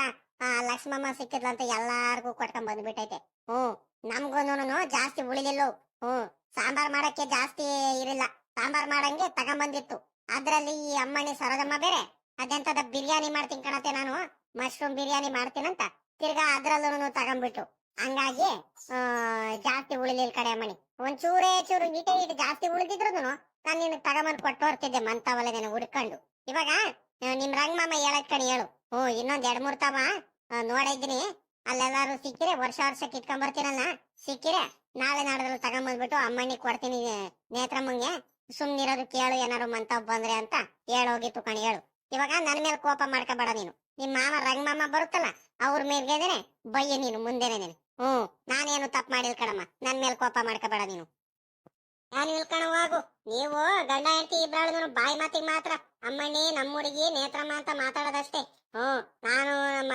ಆ ಲಕ್ಷ್ಮಮ್ಮ ಸಿಕ್ಕಿದ್ಲಂತೆ, ಎಲ್ಲಾರ್ಗು ಕೊಟ್ಕೊಂಡ್ ಬಂದ್ಬಿಟ್ಟೈತೆ. ನಮ್ಗೂನು ಜಾಸ್ತಿ ಉಳಿಲಿಲ್ಲ. ಸಾಂಬಾರ್ ಮಾಡಕ್ಕೆ ಜಾಸ್ತಿ ಇರಿಲ್ಲ, ಸಾಂಬಾರ್ ಮಾಡಂಗೆ ತಗೊಂಬಂದಿತ್ತು. ಅದ್ರಲ್ಲಿ ಈ ಅಮ್ಮನಿ ಸರೋಜಮ್ಮ ಬೇರೆ ಅದೆಂತದ ಬಿರಿಯಾನಿ ಮಾಡ್ತೀನಿ ಕಣತೆ ನಾನು, ಮಶ್ರೂಮ್ ಬಿರಿಯಾನಿ ಮಾಡ್ತೀನಂತ ತಿರ್ಗಾ ಅದ್ರಲ್ಲೂ ತಗೊಂಡ್ಬಿಟ್ಟು. ಹಂಗಾಗಿ ಜಾಸ್ತಿ ಉಳಿಲಿಲ್ಲ ಕಡೆ ಅಮ್ಮನಿ. ಚೂರು ಇಟೆ ಜಾಸ್ತಿ ಉಳಿದಿದ್ರು ನಾನು ನಿನ್ ತಗೊಂಬಂದ್ ಕೊಟ್ಟೋರ್ತಿದ್ದೆ ಮಂತವಲ್ಲದೇನೆ ಹುಡ್ಕೊಂಡು. ಇವಾಗ ನಿಮ್ ರಂಗಮಾಮ ಹೇಳದ್ ಕಣಿ ಹೇಳು. ಇನ್ನೊಂದ್ 2-3 ತವ ನೋಡಿದ್ದೀನಿ, ಅಲ್ಲೆಲ್ಲಾರು ಸಿಕ್ಕಿರೆ ವರ್ಷ ಕಿತ್ಕೊಂಡ್ ಬರ್ತೀನಲ್ಲ, ಸಿಕ್ಕಿರೆ ನಾಳೆ ನಾಡದ್ರಲ್ಲಿ ತಗೊಂಬಂದ್ಬಿಟ್ಟು ಅಮ್ಮನಿಗೆ ಕೊಡ್ತೀನಿ ನೇತ್ರಮ್ಮಂಗೆ. ಸುಮ್ನಿರೋದು ಕೇಳು, ಏನಾರು ಮಂತಾವ್ ಬಂದ್ರೆ ಅಂತ ಹೇಳೋಗಿತ್ತು ಕಣಿ ಹೇಳು. ಇವಾಗ ನನ್ ಮೇಲೆ ಕೋಪ ಮಾಡ್ಕೋಬೇಡ ನೀನು. ನಿಮ್ ಮಾಮ ರಂಗಮಾಮ ಬರುತ್ತಲ್ಲ, ಅವ್ರ ಮೇಲ್ಗೆದೇನೆ ಬಯ್ಯ ನೀನು ಮುಂದೆನೆ. ನಾನೇನು ತಪ್ಪು ಮಾಡಿಲ್ ಕಣಮ್ಮ, ನನ್ ಮೇಲೆ ಕೋಪ ಮಾಡ್ಕೋಬೇಡ ನೀನು. ನಾನು ಇಳ್ಕಣ ಹೋಗು. ನೀವು ಗಂಡ ಹೆಂಡತಿ ಇಬ್ರಾಳು ಬಾಯಿ ಮಾತಿಗೆ ಮಾತ್ರ ಅಮ್ಮಣ್ಣಿ ನಮ್ಮ ಹುಡುಗಿ ನೇತ್ರಮ್ಮ ಅಂತ ಮಾತಾಡೋದಷ್ಟೇ. ನಾನು ನಮ್ಮ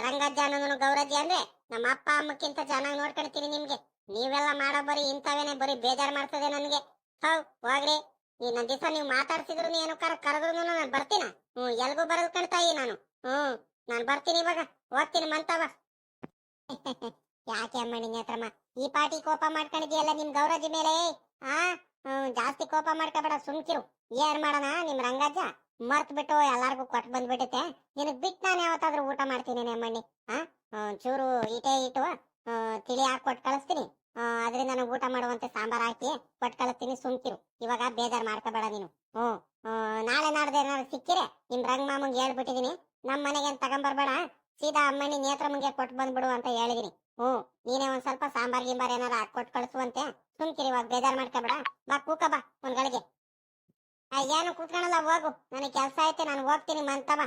ರಂಗಜ್ಜಾನು ಗೌರಜ್ಜಿ ಅಂದ್ರೆ ನಮ್ಮ ಅಪ್ಪ ಅಮ್ಮಕ್ಕಿಂತ ಚೆನ್ನಾಗಿ ನೋಡ್ಕೊಳ್ತೀನಿ ನಿಮ್ಗೆ. ನೀವೆಲ್ಲ ಮಾಡೋ ಬರೀ ಇಂಥವೇನೆ, ಬರೀ ಬೇಜಾರ್ ಮಾಡ್ತದೆ ನನ್ಗೆ. ಹೋಗ್ರಿ, ಈ ನನ್ ದಿವಸ ನೀವು ಮಾತಾಡ್ಸಿದ್ರು ಏನು ಕರೆದ್ರು ನಾನು ಬರ್ತೀನ? ಎಲ್ಗೂ ಬರಲ್ ಕಣ್ತಾಯಿ ನಾನು. ನಾನ್ ಬರ್ತೀನಿ, ಇವಾಗ ಹೋಗ್ತೀನಿ ಮಂತವ. ಯಾಕೆ ಅಮ್ಮಣ್ಣಿ ನೇತ್ರಮ್ಮ ಈ ಪಾಟಿ ಕೋಪ ಮಾಡ್ಕೊಂಡಿದ್ಯಲ್ಲ ನಿಮ್ ಗೌರಜ್ಜಿ ಮೇಲೆ? ಜಾಸ್ತಿ ಕೋಪ ಮಾಡ್ಕೋಬೇಡ, ಸುಮ್ಕಿರು. ಏನ್ ಮಾಡೋಣ, ನಿಮ್ ರಂಗಜ್ಜ ಮರ್ತ್ ಬಿಟ್ಟು ಎಲ್ಲಾರ್ಗು ಕೊಟ್ಟು ಬಂದ್ಬಿಟ್ಟೈತೆ. ನಿನಗ್ ಬಿಟ್ಟು ನಾನು ಯಾವತ್ತಾದ್ರೂ ಊಟ ಮಾಡ್ತೀನಿ ಅಮ್ಮಣ್ಣಿ. ಚೂರು ಇಟೆ ಇಟ್ಟು ತಿಳಿ ಹಾಕಿ ಕೊಟ್ಟು ಕಳಿಸ್ತೀನಿ. ಅದರಿಂದ ನಾನು ಊಟ ಮಾಡುವಂತೆ ಸಾಂಬಾರ್ ಹಾಕಿ ಕೊಟ್ಟು ಕಳಿಸ್ತೀನಿ, ಸುಮ್ಕಿರು. ಇವಾಗ ಬೇಜಾರ್ ಮಾಡ್ಕೋಬೇಡ ನೀನು. ನಾಳೆ ನಾಡ್ದೆ ಏನಾದ್ರು ಸಿಕ್ಕಿರೆ ನಿಮ್ ರಂಗಮಾಮಂಗೆ ಹೇಳ್ಬಿಟ್ಟಿದೀನಿ, ನಮ್ ಮನೆಗೆ ತಗೊಂಬರ್ಬೇಡ, ಸೀದಾ ಅಮ್ಮಣ್ಣಿ ನೇತ್ರಮ್ಮಂಗೆ ಕೊಟ್ಟು ಬಂದ್ಬಿಡು ಅಂತ ಹೇಳಿದೀನಿ. ನೀನೇ ಒಂದ್ ಸ್ವಲ್ಪ ಸಾಂಬಾರ್ ಗಿಂಬಾರ್ ಏನಾರ ಕೊಟ್ಟು ಕಳಿಸುವಂತೆ. ಸುಮ್ಕಿರಿ, ಇವಾಗ ಬೇಜಾರ್ ಮಾಡ್ಕೋಬೇಡ. ಬಾ ಕೂಕ ಬಾ ಒಂದ್ ಗಳಿಗೆ. ಏನು ಕೂತ್ಕೊಳಲ್ಲ, ಹೋಗು, ನನಗೆ ಕೆಲ್ಸ ಐತೆ, ನಾನು ಹೋಗ್ತೀನಿ ಮಂತವ.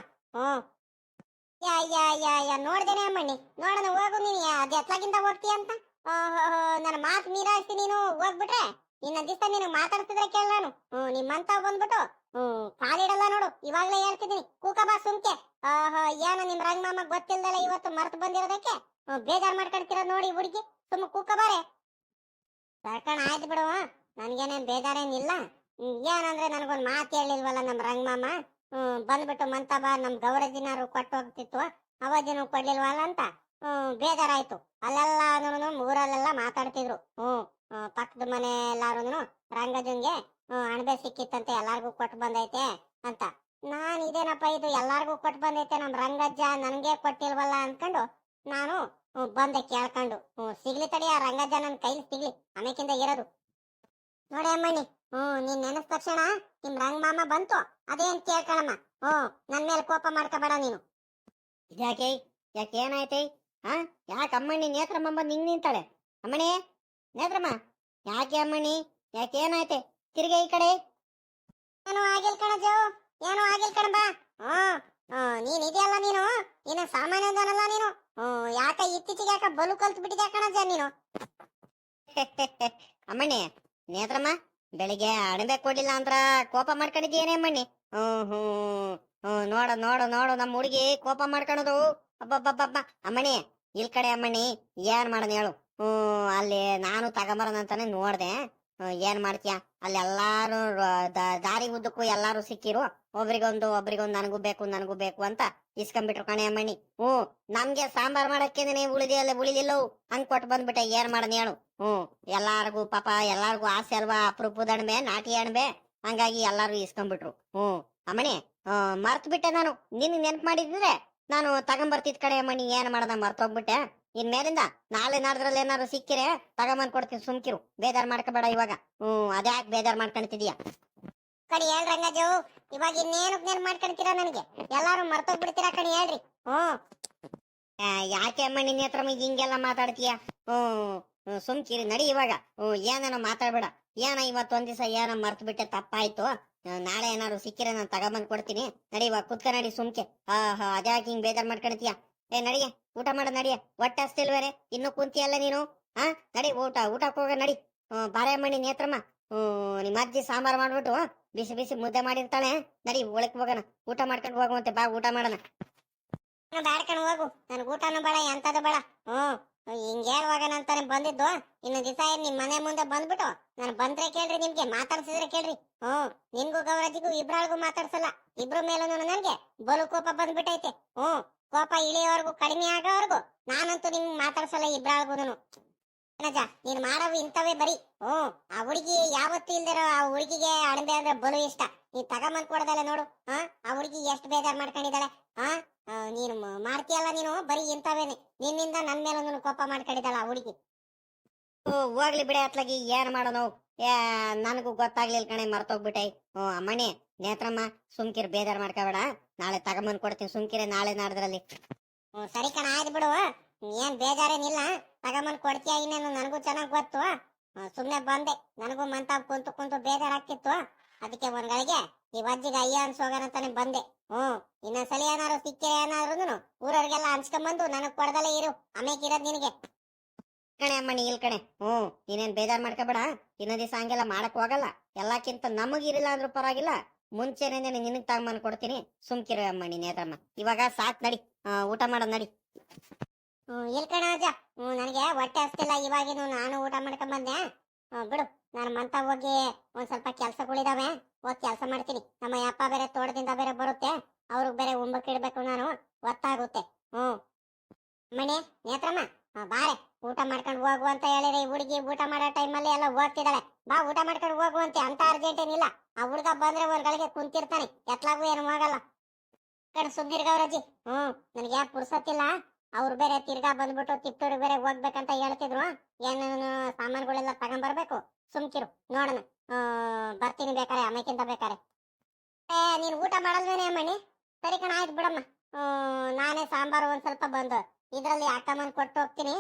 ನೋಡ್ದೇನೆ ಅಮ್ಮಣ್ಣಿ, ನೋಡೋಣ ಹೋಗು. ನೀನು ಅದ್ ಎತ್ಲಾಗಿಂದ ಹೋಗ್ತೀಯ ಅಂತ ನನ್ನ ಮಾತು ಮೀರಾಯಿಸಿ ನೀನು ಹೋಗ್ಬಿಟ್ರೆ ಇನ್ನೊಂದ್ ದಿವಸ ನೀನು ಮಾತಾಡ್ತಿದ್ರೆ ಕೇಳ ನಾನು. ನಿಮ್ಮಂತ ಬಂದ್ಬಿಟ್ಟು ಕಾಲಿಡಲ್ಲ ನೋಡು, ಇವಾಗ್ಲೇ ಹೇಳ್ತಿದ್ದೀನಿ. ಕೂಕ ಬಾ ಸುಮ್ಕೆ. ಏನು ನಿಮ್ ರಂಗಮಾಮ ಗೊತ್ತಿಲ್ದಲ್ಲ ಇವತ್ತು ಮರ್ತು ಬಂದಿರೋದಕ್ಕೆ ಬೇಜಾರ್ ಮಾಡ್ಕೊಳ್ತಿರೋದ್ ನೋಡಿ ಹುಡುಗಿ. ಸುಮ್ಮ ಕೂಕ ಬಾರೆ. ಕರ್ಕಣ ಆಯ್ತು ಬಿಡು, ನನ್ಗೇನೇನ್ ಬೇಜಾರೇನಿಲ್ಲ. ಏನಂದ್ರೆ ನನಗೊಂದ್ ಮಾತು ಹೇಳಿಲ್ವಲ್ಲ ನಮ್ ರಂಗಮಾಮ. ಬಂದ್ಬಿಟ್ಟು ಮಂತಬ ನಮ್ ಗೌರಜ್ಜಿನಾರು ಕೊಟ್ಟು ಹೋಗ್ತಿತ್ತು, ಅವಧಿನೂ ಕೊಡ್ಲಿಲ್ವಲ್ಲ ಅಂತ ಬೇಜಾರಾಯ್ತು. ಅಲ್ಲೆಲ್ಲ ಊರಲ್ಲೆಲ್ಲ ಮಾತಾಡ್ತಿದ್ರು. ಪಕ್ಕದ ಮನೆ ಎಲ್ಲಾರು ರಂಗಜ್ಜನ್ಗೆ ಅಣಬೆ ಸಿಕ್ಕಿತ್ತಂತೆ, ಎಲ್ಲಾರ್ಗು ಕೊಟ್ಟು ಬಂದೈತೆ ಅಂತ. ನಾನ್ ಇದೇನಪ್ಪ ಇದು ಎಲ್ಲಾರ್ಗು ಕೊಟ್ಟು ಬಂದೈತೆ, ನಮ್ ರಂಗಜ್ಜ ನನ್ಗೆ ಕೊಟ್ಟಿಲ್ವಲ್ಲ ಅನ್ಕೊಂಡು ನಾನು ಬಂದೆ ಕೇಳ್ಕೊಂಡು. ಸಿಗ್ಲಿ ತಡಿ, ಆ ರಂಗಜ್ಜ ನನ್ ಕೈಲಿ ಸಿಗ್ಲಿ, ಆಮೇಕಿಂದ ಇರೋದು ನೋಡಿ ಅಮ್ಮಣ್ಣಿ. ನೀನ್ ನೆನಸ್ ತಕ್ಷಣ ನಿಮ್ ರಂಗಮಾಮ ಬಂತು, ಅದೇನ್ ಕೇಳ್ಕಣಮ್ಮ. ನನ್ ಮೇಲೆ ಕೋಪ ಮಾಡ್ಕೋಬೇಡ ನೀನು. ಯಾಕೆ ಏನಾಯ್ತೈ? ಯಾಕೆ ಅಮ್ಮಣ್ಣಿ ನೇತ್ರಮ್ಮ ಬಂದು ಹಿಂಗ್ ನಿಂತಾಳೆ? ಅಮ್ಮಣಿ ನೇತ್ರಮ್ಮ, ಯಾಕೆ ಅಮ್ಮಣ್ಣಿ, ಯಾಕೆ ಏನಾಯ್ತೆ? ತಿರ್ಗೆ ಈ ಕಡೆ. ಏನೋ ಆಗಿಲ್ ಕಣ ಜೋ, ಏನೋ ಆಗಿಲ್ ಕಣ ಬಾ. ಹ್ಮ್ ನೀನ್ ಇದೆಯಲ್ಲ ನೀನು, ಇನ್ನ ಸಾಮಾನ್ಯದನಲ್ಲ ನೀನು. ಯಾಕ ಇತ್ತೀಚೆಗೆ ಯಾಕ ಬಲು ಕಲ್ತು ಬಿಟ್ಟಿದ್ಯಾ ಕಣಜ ನೀನು. ಅಮ್ಮಣ್ಣಿ, ನೇತ್ರಮ್ಮ, ಬೆಳಿಗ್ಗೆ ಅಣಬೆ ಕೊಡ್ಲಿಲ್ಲ ಅಂದ್ರ ಕೋಪ ಮಾಡ್ಕೊಂಡಿದ್ದೀಯೇನೇ ಅಮ್ಮಣ್ಣಿ? ಹ್ಮ್ ಹ್ಮ್ ಹ್ಮ್ ನೋಡು ನೋಡು ನೋಡು, ನಮ್ಮ ಹುಡುಗಿ ಕೋಪ ಮಾಡ್ಕೊಳೋದು. ಅಬ್ಬಬ್ಬಬ್ಬ ಅಮ್ಮಣ್ಣಿ, ಇಲ್ ಕಡೆ ಅಮ್ಮಣ್ಣಿ, ಏನ್ ಮಾಡೋಣ ಹೇಳು. ಅಲ್ಲಿ ನಾನು ತಗೊಂಬರೋದಂತಾನೆ ನೋಡ್ದೆ. ಏನ್ ಮಾಡ್ತೀಯ, ಅಲ್ಲಿ ಎಲ್ಲಾರು ದಾರಿ ಉದ್ದಕ್ಕೂ ಎಲ್ಲಾರು ಸಿಕ್ಕಿರು. ಒಬ್ರಿಗೊಂದು ನನಗೂ ಬೇಕು ಅಂತ ಇಸ್ಕೊಂಡ್ಬಿಟ್ರು ಕಣೆ ಅಮ್ಮಣ್ಣಿ. ನಮ್ಗೆ ಸಾಂಬಾರ್ ಮಾಡಕ್ಕೇನೆ ಉಳಿಲಿಲ್ಲವು, ಹಂಗ್ ಕೊಟ್ಟು ಬಂದ್ಬಿಟ್ಟೆ. ಏನ್ ಮಾಡೋಣ ಹೇಳು. ಎಲ್ಲಾರ್ಗು ಪಾಪ, ಎಲ್ಲಾರ್ಗು ಆಸೆ ಅಲ್ವಾ, ಅಪರೂಪದ ಅಣಬೆ, ನಾಟಿ ಅಣಬೆ. ಹಂಗಾಗಿ ಎಲ್ಲಾರು ಇಸ್ಕೊಂಡ್ಬಿಟ್ರು. ಅಮ್ಮಣ್ಣಿ, ಮರ್ತ್ ಬಿಟ್ಟೆ ನಾನು. ನಿನ್ ನೆನ್ಪ್ ಮಾಡಿದ್ರೆ ನಾನು ತಗೊಂಬರ್ತಿದ್ ಕಡೆ ಅಮ್ಮಣ್ಣಿ. ಏನ್ ಮಾಡದ, ಮರ್ತೋಗ್ಬಿಟ್ಟೆ. ಇನ್ಮೇಲಿಂದ ನಾಳೆ ನಾಡ್ದ್ರಲ್ಲಿ ಏನಾರು ಸಿಕ್ಕಿರೆ ತಗೊಂಬಂದ್ ಕೊಡ್ತೀನಿ, ಸುಮ್ಕಿರು. ಬೇಜಾರ್ ಮಾಡ್ಕೋಬೇಡ ಇವಾಗ. ಅದ್ಯಾಕ್ ಬೇಜಾರ್ ಮಾಡ್ಕೊಂತಿದೀಯ? ಕಣಿ ಹೇಳ್ ರಂಗಜು, ಇವಾಗ ಇನ್ನೇನು ನೆನ್ ಮಾಡ್ಕೊಂತೀರಾ ನನಗೆ? ಎಲ್ಲಾರು ಮರ್ತೋಗ್ಬಿಡ್ತೀರಾ ಕಣಿ, ಹೇಳ್ರಿ. ಯಾಕೆ ಅಮ್ಮಣ್ಣಿ ನೇತ್ರಮ್ಮ ಹಿಂಗೆಲ್ಲ ಮಾತಾಡ್ತೀಯ? ಸುಮ್ಕಿರಿ, ನಡಿ ಇವಾಗ. ಏನೇನೋ ಮಾತಾಡ್ಬೇಡ. ಏನ ಇವತ್ತೊಂದ್ ದಿವಸ ಏನೋ ಮರ್ತ್ ಬಿಟ್ಟೆ, ತಪ್ಪಾಯ್ತು. ನಾಳೆ ಏನಾರು ಸಿಕ್ಕಿರೆ ನಾನು ತಗೊಂಬಂದ್ ಕೊಡ್ತೀನಿ. ನಡಿ ಇವಾಗ ಕುತ್ಕ, ನಡಿ ಸುಮ್ಕೆ. ಅದ್ಯಾಕೆ ಹಿಂಗ್ ಬೇಜಾರ್ ಮಾಡ್ಕೊಳ್ತೀಯ? ನಡಿಯ, ಊಟ ಮಾಡ ನಡಿಯ. ಹೊಟ್ಟೆ ಹಸ್ತಿಲ್ವೇರೆ, ಇನ್ನು ಕುಂತಿಯಲ್ಲ ನೀನು? ನಡಿ ಊಟಕ್ಕೆ ಹೋಗ, ನಡಿ. ಬಾರೆ ಅಮ್ಮಣ್ಣಿ ನೇತ್ರಮ್ಮ, ನಿಮ್ಮ ಅಜ್ಜಿ ಸಾಂಬಾರ್ ಮಾಡ್ಬಿಟ್ಟು ಬಿಸಿ ಬಿಸಿ ಮುದ್ದೆ ಮಾಡಿರ್ತಾಳೆ. ನಡಿ ಒಳಕ್ ಹೋಗೋಣ, ಊಟ ಮಾಡ್ಕೊಂಡು ಹೋಗುವಂತೆ. ಬಾ, ಊಟ ಮಾಡೋಣ. ಬ್ಯಾಡ್ಕೊಂಡು ಹೋಗು, ನನ್ಗೆ ಊಟನೂ ಬೇಡ, ಎಂತದು ಬೇಡ. ಹಿಂಗ್ ಹೇಳುವಾಗ ಅಂತಾನೆ ಬಂದಿದ್ದು. ಇನ್ನು ದಿವಸ ನಿಮ್ ಮನೆ ಮುಂದೆ ಬಂದ್ಬಿಟ್ಟು ನಾನು ಬಂದ್ರೆ ಕೇಳ್ರಿ, ನಿಮ್ಗೆ ಮಾತಾಡ್ಸಿದ್ರೆ ಕೇಳ್ರಿ. ನಿನ್ಗೂ ಗೌರಜಿಗೂ ಇಬ್ರಾಳ್ಗೂ ಮಾತಾಡ್ಸಲ್ಲ. ಇಬ್ರ ಮೇಲೂ ನನ್ಗೆ ಬಲು ಕೋಪ ಬಂದ್ಬಿಟ್ಟೈತೆ. ಕೋಪ ಇಳಿಯೋವರೆಗೂ, ಕಡಿಮೆ ಆಗೋವರೆಗೂ ನಾನಂತೂ ನಿಮ್ ಮಾತಾಡ್ಸಲ್ಲ ಇಬ್ರಾಳ್ಗೂನು. ಏನಜ್ಜ, ನೀನ್ ಮಾಡವು ಇಂಥವೇ ಬರೀ. ಆ ಹುಡುಗಿ ಯಾವತ್ತೂ ಇಲ್ದಿರೋ ಆ ಹುಡುಗಿಗೆ ಅಣಬೆ ಅಂದ್ರೆ ಬಲು ಇಷ್ಟ. ನೀನ್ ತಗೊಂಬಂದ್ ಕೊಡದಲ್ಲ ನೋಡು. ಆ ಹುಡುಗಿ ಎಷ್ಟು ಬೇಜಾರ್ ಮಾಡ್ಕೊಂಡಿದ್ದಾಳೆ. ನೀನು ಮಾಡ್ತೀಯಲ್ಲ ನೀನು, ಬರೀ ಇಂಥವೇನೆ. ನಿನ್ನಿಂದ ನನ್ ಮೇಲೆ ಕೋಪ ಮಾಡ್ಕೊಂಡಿದ್ದಾಳ ಆ ಹುಡುಗಿ. ಹೋಗ್ಲಿ ಬಿಡೆ ಅತ್ಲಾಗಿ, ಏನ್ ಮಾಡೋನು. ನನಗೂ ಗೊತ್ತಾಗ್ಲಿಲ್ಲ ಕಣೆ, ಮರ್ತೋಗ್ಬಿಟ್ಟೆ. ಅಮ್ಮಣ್ಣಿ ನೇತ್ರಮ್ಮ, ಸುಮ್ಕಿರ್, ಬೇಜಾರ್ ಮಾಡ್ಕೋಬೇಡ. ನಾಳೆ ತಗೊಂಬಂದ್ ಕೊಡ್ತೀನಿ, ಸುಮ್ಕಿರೆ. ನಾಳೆ ನಾಡ್ದ್ರಲ್ಲಿ. ಸರಿ ಕಣ, ಆಯ್ತು ಬಿಡು. ಏನ್ ಬೇಜಾರೇನಿಲ್ಲ, ತಗೊಂಬಂದ್ ಕೊಡ್ತೀಯ. ಇನ್ನೇನು ನನಗೂ ಚೆನ್ನಾಗ್ ಗೊತ್ತು. ಸುಮ್ನೆ ಬಂದೆ, ನನಗೂ ಮಂತಾವ್ ಕುಂತು ಬೇಜಾರಾಗ್ತಿತ್ತು. ಅದಕ್ಕೆ ಒಂದ್ಗಳಿಗೆ ಈ ವಜ್ಜಿಗೆ ಅಯ್ಯ ಅನ್ಸೋಗನಂತಾನೆ ಬಂದೆ. ಇನ್ನೊಂದ್ಸಲಿ ಏನಾರು ಸಿಕ್ಕಿರೆ ಏನಾದ್ರು ಊರವ್ರಿಗೆಲ್ಲ ಹಂಚ್ಕೊಂಬಂದು ನನಗ್ ಕೊಡದಲ್ಲೇ ಇರು. ಆಮೇಲೆ ಇರೋದ್ ನಿನಗೆ. ಕಣೆ ಅಮ್ಮಣ್ಣಿ, ಇಲ್ ಕಣೆ. ನೀನೇನ್ ಬೇಜಾರ್ ಮಾಡ್ಕೋಬೇಡ. ಇನ್ನೊಂದ್ ದಿವಸ ಹಂಗೆಲ್ಲ ಮಾಡಕ್ ಹೋಗಲ್ಲ. ಎಲ್ಲಕ್ಕಿಂತ ನಮಗಿರಿಲ್ಲ ಅಂದ್ರೂ ಪರವಾಗಿಲ್ಲ, ಮುಂಚೆನೆ ನಿನಗ್ ತಗೊಂಬಂದ್ ಕೊಡ್ತೀನಿ. ಸುಮ್ಕಿರು ಅಮ್ಮಣ್ಣಿ ನೇತ್ರಮ್ಮ, ಇವಾಗ ಸಾಕ್, ನಡಿ. ಊಟ ಮಾಡ, ನಡಿ. ಇಲ್ ಕಣ ಅಜ್ಜ, ನನಗೆ ಹೊಟ್ಟೆ ಹಸ್ತಿಲ್ಲ. ಇವಾಗಿನ ನಾನು ಊಟ ಮಾಡ್ಕೊಂಡ್ ಬಂದೆ. ಬಿಡು, ನಾನು ಮಂತ ಹೋಗಿ ಒಂದ್ ಸ್ವಲ್ಪ ಕೆಲ್ಸಗಳಿದಾವೆ, ಹೋಗಿ ಕೆಲ್ಸ ಮಾಡ್ತೀನಿ. ನಮ್ಮ ಅಪ್ಪ ಬೇರೆ ತೋಟದಿಂದ ಬೇರೆ ಬರುತ್ತೆ, ಅವ್ರಿಗೆ ಬೇರೆ ಉಂಬಕ್ ಇಡ್ಬೇಕು ನಾನು. ಒತ್ತಾಗುತ್ತೆ. ಮಣಿ ನೇತ್ರಮ್ಮ, ಬಾರೆ ಊಟ ಮಾಡ್ಕೊಂಡು ಹೋಗು ಅಂತ ಹೇಳಿದ್ರೆ ಈ ಹುಡುಗಿ ಊಟ ಮಾಡೋ ಟೈಮಲ್ಲಿ ಎಲ್ಲ ಹೋಗ್ತಿದ್ದಾಳೆ. ಬಾ, ಊಟ ಮಾಡ್ಕೊಂಡು ಹೋಗುವಂತೆ. ಅಂತ ಅರ್ಜೆಂಟ್ ಏನಿಲ್ಲ. ಆ ಹುಡುಗ ಬಂದ್ರೆ ಒಂದ್ಗಳಿಗೆ ಕುಂತಿರ್ತಾನೆ, ಎತ್ಲಾಗೂ ಏನು ಹೋಗಲ್ಲ. ಕಡೆ ಸುಮ್ನಿರ್ಗವ್ರಜ್ಜಿ. ನನಗೆ ಪುರ್ಸತ್ತಿಲ್ಲ. ಅವ್ರು ಬೇರೆ ತಿರ್ಗಾ ಬಂದ್ಬಿಟ್ಟು ತಿಪ್ಟೂರಿಗೆ ಬೇರೆ ಹೋಗ್ಬೇಕಂತ ಹೇಳ್ತಿದ್ರು. ಏನೇನು ಸಾಮಾನುಗಳೆಲ್ಲ ತಗೊಂಡ್ಬರ್ಬೇಕು. ಸುಮ್ಕಿರು, ನೋಡೋಣ. ಬರ್ತೀನಿ ಬೇಕಾರೆ, ಆಮೇಕಿಂತ ಬೇಕಾರೆ. ನೀನ್ ಊಟ ಮಾಡಲ್ವೇನೆ ಅಮ್ಮಣ್ಣಿ? ಸರಿ ಕಣ, ಆಯ್ತು ಬಿಡಮ್ಮ. ನಾನೇ ಸಾಂಬಾರು ಒಂದ್ ಸ್ವಲ್ಪ ಬಂದು ಇದ್ರಲ್ಲಿ ಹಾಕೊಂಬಂದ್ ಕೊಟ್ಟು ಹೋಗ್ತೀನಿ.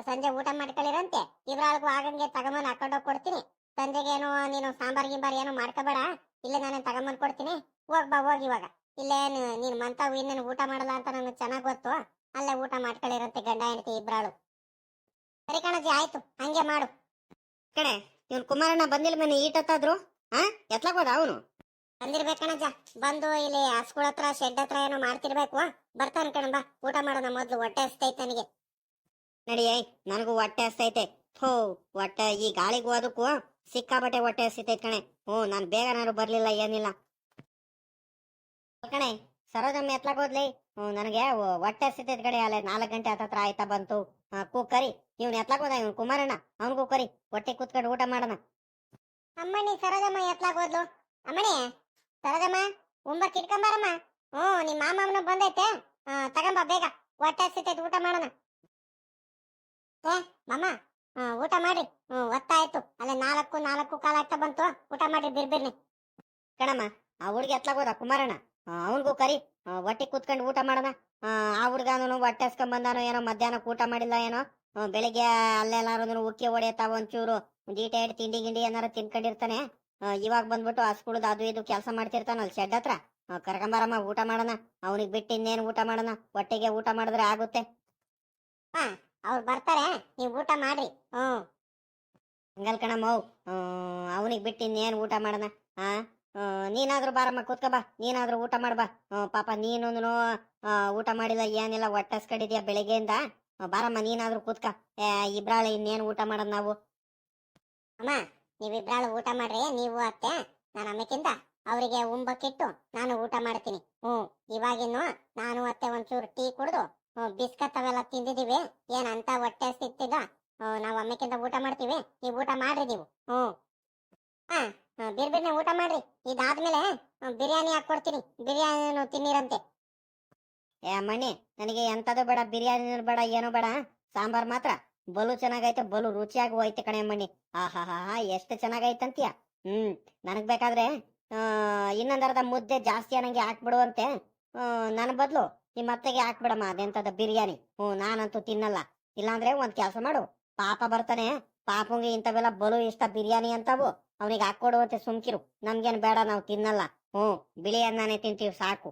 ಸಂಜೆ ಊಟ ಮಾಡ್ಕೊಳ್ಳಿರಂತೆ. ಇದ್ರೊಳಗೂ ಆಗಂಗೆ ತಗೊಂಬಂದ್ ಹಾಕೊಂಡೋಗಿ ಕೊಡ್ತೀನಿ. ಸಂಜೆಗೇನು ನೀನು ಸಾಂಬಾರ್ ಗಿಂಬಾರ್ ಏನು ಮಾಡ್ಕೋಬೇಡ, ಇಲ್ಲೇ ನಾನೇ ತಗೊಂಬಂದ್ ಕೊಡ್ತೀನಿ. ಹೋಗ್ಬಾ, ಹೋಗಿ ಇವಾಗ. ಇಲ್ಲೇ ನೀನ್ ಮಂತಾವು ಇನ್ನೇನು ಊಟ ಮಾಡಲ್ಲ ಅಂತ ನನಗೆ ಚೆನ್ನಾಗ್ ಗೊತ್ತು. ಅಲ್ಲೇ ಊಟ ಮಾಡ್ಕೊಳ್ಳಿರಂತೆ ಗಂಡ ಹೆಂಡತಿ ಇಬ್ರಾಳು. ಸರಿ ಕಣಜ್ಜಿ, ಆಯ್ತು, ಹಂಗೆ ಮಾಡು. ಕಣೆ, ಇವ್ನು ಕುಮಾರಣ್ಣ ಬಂದಿಲ್ಲ ಮನೆ ಈಟತ್ತಾದ್ರು. ಎತ್ಲಾಗೋದ ಅವನು? ಬಂದಿರ್ಬೇಕಣಜ್ಜ. ಬಂದು ಇಲ್ಲಿ ಹಸ್ಗಳ ಹತ್ರ, ಶೆಡ್ ಹತ್ರ ಏನೋ ಮಾಡ್ತಿರ್ಬೇಕು. ಬರ್ತಾನ ಕಣ, ಬಾ ಊಟ ಮಾಡೋಣ ಮೊದ್ಲು. ಹೊಟ್ಟೆ ಹಸ್ತೈತೆ ನನಗೆ. ನಡಿಯೇ, ನನಗೂ ಹೊಟ್ಟೆ ಹಸ್ತೈತೆ. ಹೊಟ್ಟೆ ಈ ಗಾಳಿಗೂ ಅದಕ್ಕೂ ಸಿಕ್ಕಾಬಟ್ಟೆ ಹೊಟ್ಟೆ ಹಸ್ತೈತೆ ಕಣೆ. ನಾನ್ ಬೇಗನಾರು ಬರ್ಲಿಲ್ಲ, ಏನಿಲ್ಲ ಕಣೆ. ಸರೋಜಮ್ಮ ಎತ್ಲಾಗೋದ್ಲಿ? ನನಗೆ ಹೊಟ್ಟೆ ಹಸ್ತೈತೆ ಕಡೆ. ಅಲ್ಲೇ 4 ಗಂಟೆ ಹತ್ರ ಆಯ್ತಾ ಬಂತು. ಕರಿ, ಇವ್ನು ಎತ್ಲಾಗೋದ, ಇವ್ನು ಕುಮಾರಣ್ಣ. ಅವನಿಗೂ ಕರಿ, ಹೊಟ್ಟೆ ಕೂತ್ಕೊಂಡು ಊಟ ಮಾಡೋಣ. ಅಮ್ಮಣ್ಣಿ, ಸರೋಜಮ್ಮ ಎತ್ಲಾಗೋದ್ಲು. ಅಮ್ಮಣ್ಣಿ, ಸರೋಜಮ್ಮ, ಉಂಬಕ್ ಇಟ್ಕೊಂಬಾರಮ್ಮ. ನಿಮ್ಮ ಮಾಮನು ಬಂದೈತೆ, ತಗೊಂಬ ಬೇಗ. ಹೊಟ್ಟೆ ಹಸ್ತೈತೆ, ಊಟ ಮಾಡೋಣ. ಮಾಮ, ಊಟ ಮಾಡ್ರಿ. ಒತ್ತಾಯ್ತು, ಅಲ್ಲೇ 4 ಕಾಲ ಆಗ್ತಾ ಬಂತು. ಊಟ ಮಾಡ್ರಿ, ಬಿರ್ಬಿರ್ನಿ. ಕಣಮ್ಮ, ಆ ಹುಡ್ಗಿ ಎತ್ಲಾಗೋದ ಕುಮಾರಣ್ಣ. ಅವನಿಗೂ ಕರಿ, ಹೊಟ್ಟೆ ಕೂತ್ಕೊಂಡು ಊಟ ಮಾಡೋಣ. ಆ ಹುಡ್ಗಾನು ಹೊಟ್ಟೆ ಹಸ್ಕೊಂಡ್ ಬಂದಾನೋ ಏನೋ, ಮಧ್ಯಾಹ್ನಕ್ಕೆ ಊಟ ಮಾಡಿಲ್ಲ ಏನೋ. ಬೆಳಿಗ್ಗೆ ಅಲ್ಲೆಲ್ಲಾರು ಉಕ್ಕಿ ಹೊಡೆಯತಾವ ಒಂಚೂರು. ಒಂದೀಟ ತಿಂಡಿ ಗಿಂಡಿ ಏನಾರು ತಿನ್ಕೊಂಡಿರ್ತಾನೆ. ಇವಾಗ ಬಂದ್ಬಿಟ್ಟು ಹಸ್ಕುಳ್ದು ಅದು ಇದು ಕೆಲಸ ಮಾಡ್ತಿರ್ತಾನಲ್ಲ ಶೆಡ್ ಹತ್ರ ಕರ್ಕೊಂಬಾರಮ್ಮ ಊಟ ಮಾಡೋಣ. ಅವನಿಗೆ ಬಿಟ್ಟು ಇನ್ನೇನು ಊಟ ಮಾಡೋಣ, ಒಟ್ಟಿಗೆ ಊಟ ಮಾಡಿದ್ರೆ ಆಗುತ್ತೆ. ಹಾ ಅವ್ರು ಬರ್ತಾರೆ, ನೀವು ಊಟ ಮಾಡ್ರಿ. ಹಂಗಲ್ ಕಣಮ್ಮ ಅವನಿಗೆ ಬಿಟ್ಟು ಇನ್ನೇನು ಊಟ ಮಾಡೋಣ. ಆ ನೀನಾದ್ರೂ ಬಾರಮ್ಮ ಕೂತ್ಕ ಬಾ, ನೀನಾದ್ರೂ ಊಟ ಮಾಡ್ಬಾ. ಪಾಪ ನೀನು ಊಟ ಮಾಡಿಲ್ಲ ಏನಿಲ್ಲ, ಹೊಟ್ಟೆ ಹಸ್ಕೊಂಡಿದ್ಯಾ ಬೆಳಿಗ್ಗೆಯಿಂದ. ಬಾರಮ್ಮ ನೀನಾದ್ರೂ ಕೂತ್ಕ. ಇಬ್ರಾಳೆ ಇನ್ನೇನು ಊಟ ಮಾಡೋದು ನಾವು. ಅಮ್ಮ ನೀವಿಬ್ರಾಳು ಊಟ ಮಾಡ್ರಿ, ನೀವು ಅತ್ತೆ. ನಾನು ಆಮೇಕಿಂದ ಅವರಿಗೆ ಉಂಬಕ್ಕಿಟ್ಟು ನಾನು ಊಟ ಮಾಡ್ತೀನಿ. ಇವಾಗಿನ್ನು ನಾನು ಅತ್ತೆ ಒಂಚೂರು ಟೀ ಕುಡ್ದು ಬಿಸ್ಕತ್ ಅವೆಲ್ಲ ತಿಂದಿದೀವಿ. ಏನಂತ ಹೊಟ್ಟೆ ಸಿಕ್ತಿದ. ನಾವು ಆಮೇಕಿಂದ ಊಟ ಮಾಡ್ತೀವಿ, ನೀವು ಊಟ ಮಾಡ್ರಿ ನೀವು. ಹಾ ಬಿರ್ಬಿರ್ನೆ ಊಟ ಮಾಡ್ರಿ. ಇದಾದ್ಮೇಲೆ ಬಿರಿಯಾನಿ ಹಾಕೊಡ್ತೀನಿ, ಬಿರಿಯಾನಿ ತಿನ್ನಿರಂತೆ. ಅಮ್ಮಣ್ಣಿ ನನಗೆ ಎಂತದು ಬೇಡ, ಬಿರಿಯಾನಿ ಬೇಡ, ಏನು ಬೇಡ. ಸಾಂಬಾರ್ ಮಾತ್ರ ಬಲು ಚೆನ್ನಾಗೈತೆ, ಬಲು ರುಚಿಯಾಗಿ ಹೋಯ್ತೆ ಕಣೆ ಅಮ್ಮಣ್ಣಿ. ಆಹಾ ಎಷ್ಟು ಚೆನ್ನಾಗೈತಂತೀಯ. ನನಗ್ ಬೇಕಾದ್ರೆ ಇನ್ನೊಂದರ್ಧ ಮುದ್ದೆ ಜಾಸ್ತಿ ಅನ್ನಂಗೆ ಹಾಕ್ಬಿಡುವಂತೆ. ನನ್ನ ಬದ್ಲು ನಿಮ್ಮ ಅತ್ತೆಗೆ ಹಾಕ್ಬಿಡಮ್ಮ ಅದೆಂತದ ಬಿರಿಯಾನಿ. ನಾನಂತೂ ತಿನ್ನಲ್ಲ. ಇಲ್ಲಾಂದ್ರೆ ಒಂದ್ ಕೆಲಸ ಮಾಡು, ಪಾಪ ಬರ್ತಾನೆ, ಪಾಪಂಗೆ ಇಂಥವೆಲ್ಲ ಬಲು ಇಷ್ಟ ಬಿರಿಯಾನಿ ಅಂತವು, ಅವನಿಗೆ ಹಾಕೊಡುವಂತೆ ಸುಮ್ಕಿರು. ನಮ್ಗೇನ್ ಬೇಡ, ನಾವು ತಿನ್ನಲ್ಲ. ಬಿಳಿ ಅನ್ನನೇ ತಿಂತೀವಿ ಸಾಕು.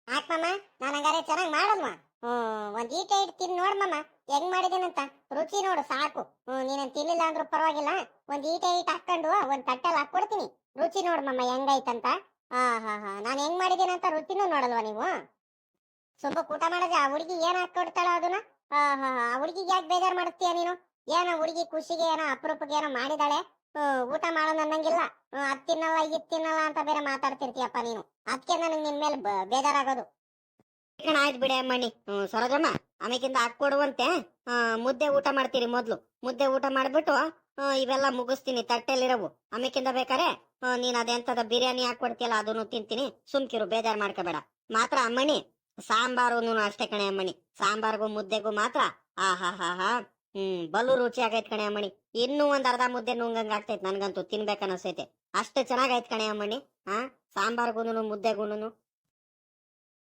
ಹಾಕ್ಮಮ್ಮ, ನಾನು ಹಂಗಾರೆ ಚೆನ್ನಾಗಿ ಮಾಡಲ್ವಾ? ಒಂದ್ ಈಟ ಇಟ್ಟು ತಿನ್ ನೋಡ್ಮಮ್ಮ ಹೆಂಗ್ ಮಾಡಿದೇನಂತ. ರುಚಿ ನೋಡು ಸಾಕು. ನೀನೇನ್ ತಿನ್ಲಿಲ್ಲ ಅಂದ್ರೂ ಪರವಾಗಿಲ್ಲ, ಒಂದ್ ಈಟ ಹಾಕೊಂಡು ಒಂದ್ ತಟ್ಟೆಲ್ ಹಾಕೊಡ್ತೀನಿ. ರುಚಿ ನೋಡ್ಮಮ್ಮ ಹೆಂಗೈತಂತ. ನಾನು ಹೆಂಗ್ ಮಾಡಿದೇನಂತ ರುಚಿನೂ ನೋಡಲ್ವಾ ನೀವು? ಸ್ವಲ್ಪ ಊಟ ಮಾಡಿದ್ರೆ ಆ ಹುಡುಗಿ ಏನ್ ಹಾಕೊಡ್ತಾಳ ಅದನ್ನ. ಆ ಹುಡುಗಿಗೆ ಯಾಕೆ ಬೇಜಾರ್ ಮಾಡಿಸ್ತೀಯ ನೀನು? ಏನೋ ಹುಡುಗಿ ಖುಷಿಗೆ ಏನೋ ಅಪರೂಪಕ್ಕೆ ಏನೋ ಮಾಡಿದಾಳೆ, ಊಟ ಮಾಡೋಣ ಅನ್ನಂಗಿಲ್ಲ. ಅದ್ ತಿನ್ನಲ್ಲ ಇದ್ ತಿನ್ನಲ್ಲ ಅಂತ ಬೇರೆ ಮಾತಾಡ್ತಿರ್ತೀಯಪ್ಪ ನೀನು. ಅದಕ್ಕೆ ನನಗೆ ನಿನ್ ಮೇಲೆ ಬೇಜಾರಾಗೋದು. ಆಯ್ತು ಬಿಡಿ ಅಮ್ಮಣ್ಣಿ. ಸರೋಜಮ್ಮ ಆಮೇಕಿಂದ ಹಾಕೊಡುವಂತೆ. ಮುದ್ದೆ ಊಟ ಮಾಡ್ತೀರಿ ಮೊದ್ಲು. ಮುದ್ದೆ ಊಟ ಮಾಡ್ಬಿಟ್ಟು ಇವೆಲ್ಲ ಮುಗಿಸ್ತೀನಿ ತಟ್ಟೆಲಿರವು. ಆಮೇಕಿಂದ ಬೇಕಾರೆ ನೀನ್ ಅದೆಂತದ ಬಿರಿಯಾನಿ ಹಾಕೊಡ್ತೀಯಲ್ಲ ಅದನ್ನು ತಿಂತೀನಿ. ಸುಮ್ಕಿರು, ಬೇಜಾರ್ ಮಾಡ್ಕೋಬೇಡ. ಮಾತ್ರ ಅಮ್ಮಣ್ಣಿ ಸಾಂಬಾರು ಅಷ್ಟೇ ಕಣೆ ಅಮ್ಮಣ್ಣಿ. ಸಾಂಬಾರ್ಗೂ ಮುದ್ದೆಗೂ ಮಾತ್ರ ಆಹಾ ಬಲು ರುಚಿ ಆಗೈತ್ ಕಣೆ ಅಮ್ಮಣ್ಣಿ. ಇನ್ನೂ ಒಂದ್ ಅರ್ಧ ಮುದ್ದೆ ನುಂಗಂಗ ಆಗ್ತೈತ್ ನನ್ಗಂತೂ, ತಿನ್ಬೇಕನ್ನಿಸ್ತೈತೆ. ಅಷ್ಟು ಚೆನ್ನಾಗೈತ್ ಕಣೆ ಅಮ್ಮಣ್ಣಿ. ಸಾಂಬಾರ್ಗೂನು ಮುದ್ದೆಗೂನು